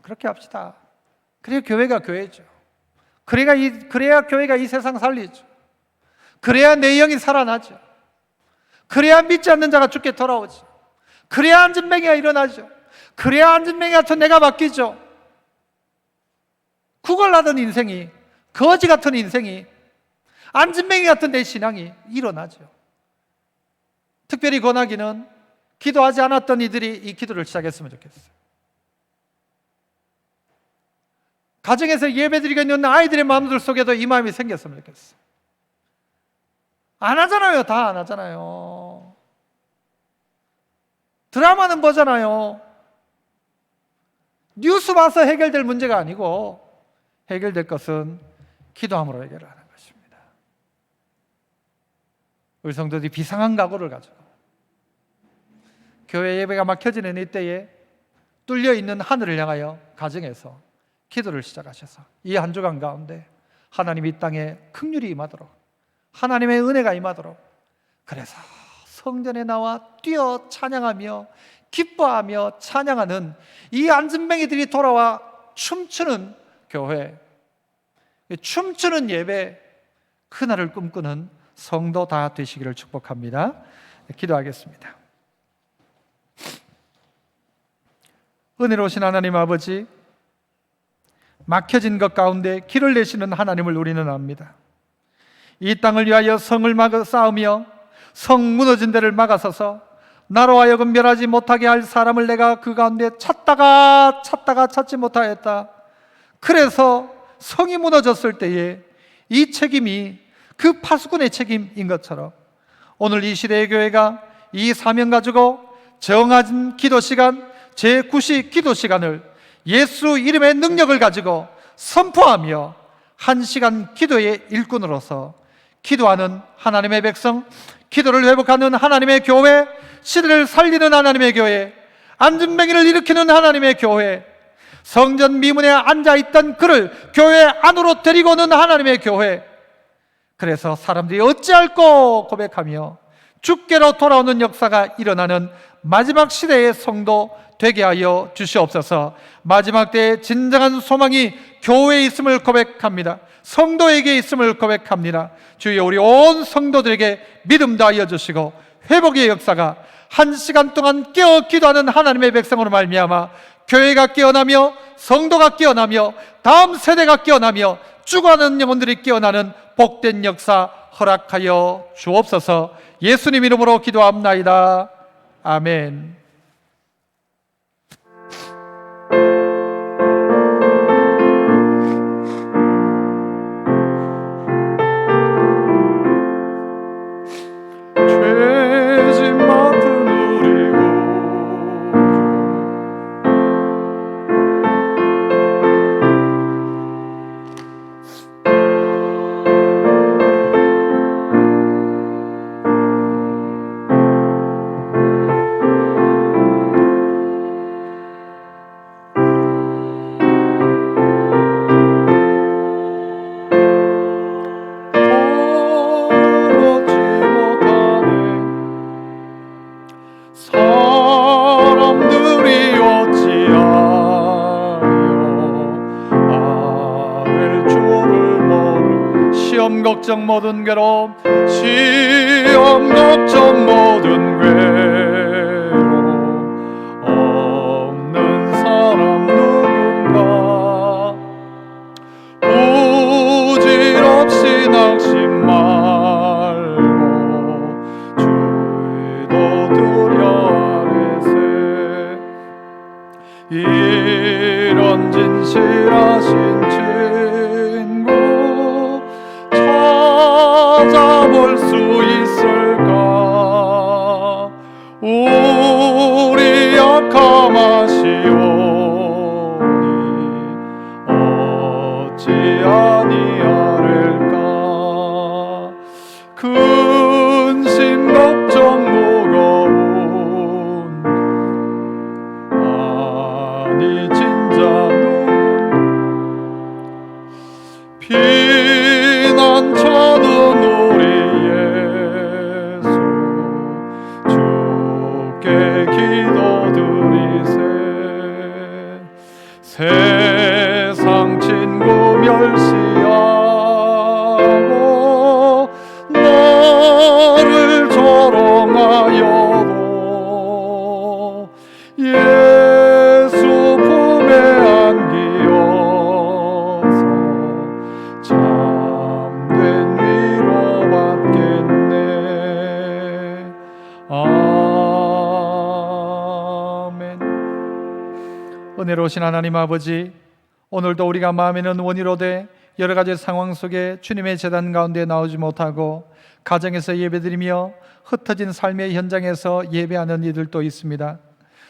그렇게 합시다. 그래야 교회가 교회죠. 그래야 교회가 이 세상 살리죠. 그래야 내 영이 살아나죠. 그래야 믿지 않는 자가 죽게 돌아오죠. 그래야 안진뱅이가 일어나죠. 그래야 안진뱅이 같은 내가 바뀌죠. 구걸하던 인생이, 거지 같은 인생이, 안진뱅이 같은 내 신앙이 일어나죠. 특별히 권하기는 기도하지 않았던 이들이 이 기도를 시작했으면 좋겠어요. 가정에서 예배드리고 있는 아이들의 마음들 속에도 이 마음이 생겼으면 좋겠어요. 안 하잖아요. 다 안 하잖아요. 드라마는 보잖아요. 뉴스 봐서 해결될 문제가 아니고 해결될 것은 기도함으로 해결을 하는 것입니다. 우리 성도들이 비상한 각오를 가지고 교회 예배가 막혀지는 이때에 뚫려있는 하늘을 향하여 가정에서 기도를 시작하셔서 이 한 주간 가운데 하나님 이 땅에 긍휼이 임하도록, 하나님의 은혜가 임하도록, 그래서 성전에 나와 뛰어 찬양하며 기뻐하며 찬양하는 이 안진뱅이들이 돌아와 춤추는 교회, 춤추는 예배, 그날을 꿈꾸는 성도 다 되시기를 축복합니다. 기도하겠습니다. 은혜로우신 하나님 아버지, 막혀진 것 가운데 길을 내시는 하나님을 우리는 압니다. 이 땅을 위하여 성을 쌓으며 성 무너진 데를 막아서서 나로 하여금 멸하지 못하게 할 사람을 내가 그 가운데 찾다가 찾지 못하였다. 그래서 성이 무너졌을 때에 이 책임이 그 파수꾼의 책임인 것처럼 오늘 이 시대의 교회가 이 사명 가지고 정한 기도 시간, 제9시 기도 시간을 예수 이름의 능력을 가지고 선포하며 1시간 기도의 일꾼으로서 기도하는 하나님의 백성, 기도를 회복하는 하나님의 교회, 시대를 살리는 하나님의 교회, 안진뱅이를 일으키는 하나님의 교회, 성전 미문에 앉아있던 그를 교회 안으로 데리고 오는 하나님의 교회, 그래서 사람들이 어찌할꼬 고백하며 주께로 돌아오는 역사가 일어나는 마지막 시대의 성도 되게 하여 주시옵소서. 마지막 때에 진정한 소망이 교회에 있음을 고백합니다. 성도에게 있음을 고백합니다. 주여, 우리 온 성도들에게 믿음 다하여 주시고 회복의 역사가 1시간 동안 깨어 기도하는 하나님의 백성으로 말미암아 교회가 깨어나며 성도가 깨어나며 다음 세대가 깨어나며 죽어가는 영혼들이 깨어나는 복된 역사 허락하여 주옵소서. 예수님 이름으로 기도합나이다. 아멘. 죄짐 맡은 우리 걱정 모든 괴로움, 시험 걱정 모든 괴로움 없는 사람 누군가 부질없이 낙심 말고 주의도 두려 아래세. 이런 진실하신 찾아볼 수 있을까? 은혜로우신 하나님 아버지, 오늘도 우리가 마음에는 원의로 돼 여러 가지 상황 속에 주님의 제단 가운데 나오지 못하고 가정에서 예배드리며 흩어진 삶의 현장에서 예배하는 이들도 있습니다.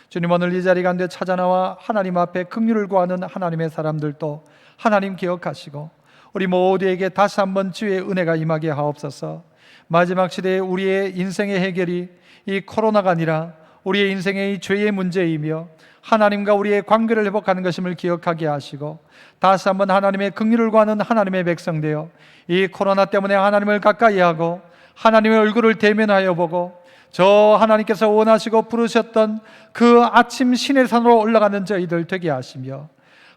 주님, 오늘 이 자리 가운데 찾아나와 하나님 앞에 긍휼을 구하는 하나님의 사람들도 하나님 기억하시고 우리 모두에게 다시 한번 주의 은혜가 임하게 하옵소서. 마지막 시대에 우리의 인생의 해결이 이 코로나가 아니라 우리의 인생의 죄의 문제이며 하나님과 우리의 관계를 회복하는 것임을 기억하게 하시고 다시 한번 하나님의 긍휼을 구하는 하나님의 백성 되어 이 코로나 때문에 하나님을 가까이 하고 하나님의 얼굴을 대면하여 보고 저 하나님께서 원하시고 부르셨던 그 아침 시내산으로 올라가는 저희들 되게 하시며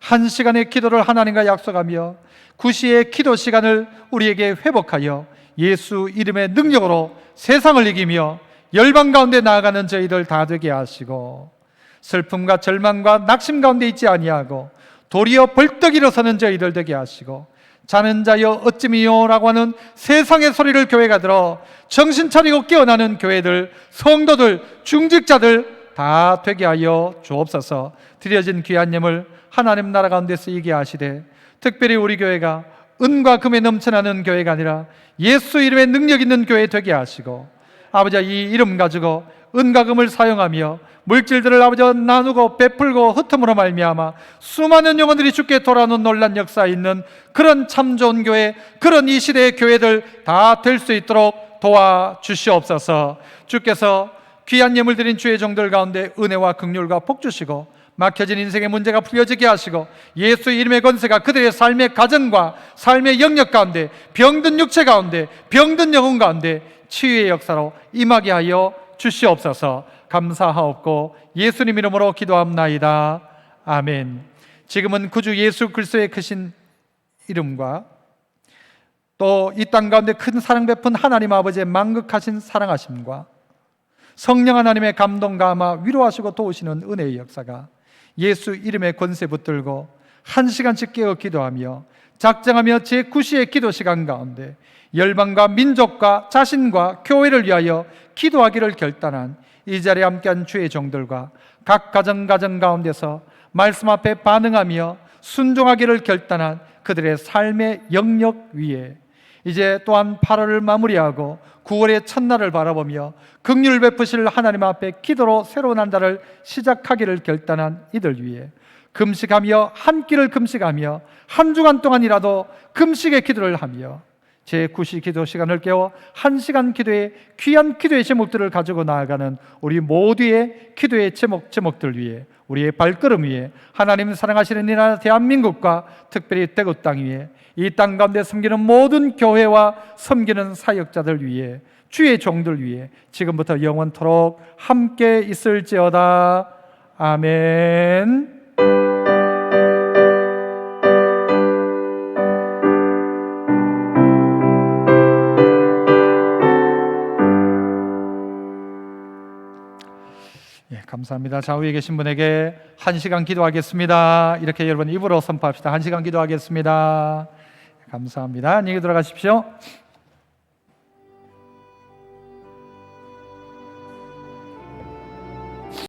한 시간의 기도를 하나님과 약속하며 9시의 기도 시간을 우리에게 회복하여 예수 이름의 능력으로 세상을 이기며 열방 가운데 나아가는 저희들 다 되게 하시고 슬픔과 절망과 낙심 가운데 있지 아니하고 도리어 벌떡 일어서는 저희들 되게 하시고 자는 자여 어찌미요 라고 하는 세상의 소리를 교회가 들어 정신 차리고 깨어나는 교회들, 성도들, 중직자들 다 되게 하여 주옵소서. 드려진 귀한 예물 하나님 나라 가운데 쓰이게 하시되 특별히 우리 교회가 은과 금에 넘쳐나는 교회가 아니라 예수 이름의 능력 있는 교회 되게 하시고 아버지, 이 이름 가지고 은과 금을 사용하며 물질들을 아버지 나누고 베풀고 흩음으로 말미암아 수많은 영혼들이 주께 돌아오는 놀란 역사에 있는 그런 참 좋은 교회, 그런 이 시대의 교회들 다 될 수 있도록 도와주시옵소서. 주께서 귀한 예물 드린 주의 종들 가운데 은혜와 긍휼과 복 주시고 막혀진 인생의 문제가 풀려지게 하시고 예수 이름의 권세가 그들의 삶의 가정과 삶의 영역 가운데, 병든 육체 가운데, 병든 영혼 가운데 치유의 역사로 임하게 하여 주시옵소서. 감사하옵고 예수님 이름으로 기도합나이다. 아멘. 지금은 구주 예수 그리스도의 크신 이름과 또 이 땅 가운데 큰 사랑 베푼 하나님 아버지의 만극하신 사랑하심과 성령 하나님의 감동 감화 위로하시고 도우시는 은혜의 역사가 예수 이름의 권세 붙들고 한 시간씩 깨어 기도하며 작정하며 제9시의 기도 시간 가운데 열방과 민족과 자신과 교회를 위하여 기도하기를 결단한 이 자리에 함께한 주의 종들과 각 가정 가운데서 말씀 앞에 반응하며 순종하기를 결단한 그들의 삶의 영역 위에 이제 또한 8월을 마무리하고 9월의 첫날을 바라보며 긍휼 베푸실 하나님 앞에 기도로 새로운 한 달을 시작하기를 결단한 이들 위해 금식하며 한 끼를 금식하며 한 주간 동안이라도 금식의 기도를 하며 제9시 기도 시간을 깨워 1시간 기도의 귀한 기도의 제목들을 가지고 나아가는 우리 모두의 기도의 제목들 위에 우리의 발걸음 위에 하나님 사랑하시는 이 나라 대한민국과 특별히 대구 땅 위에 이 땅 가운데 섬기는 모든 교회와 섬기는 사역자들 위해 주의 종들 위해 지금부터 영원토록 함께 있을지어다. 아멘. 감사합니다. 좌우에 계신 분에게 1시간 기도하겠습니다. 이렇게 여러분 입으로 선포합시다. 1시간 기도하겠습니다. 감사합니다. 안녕히 들어가십시오.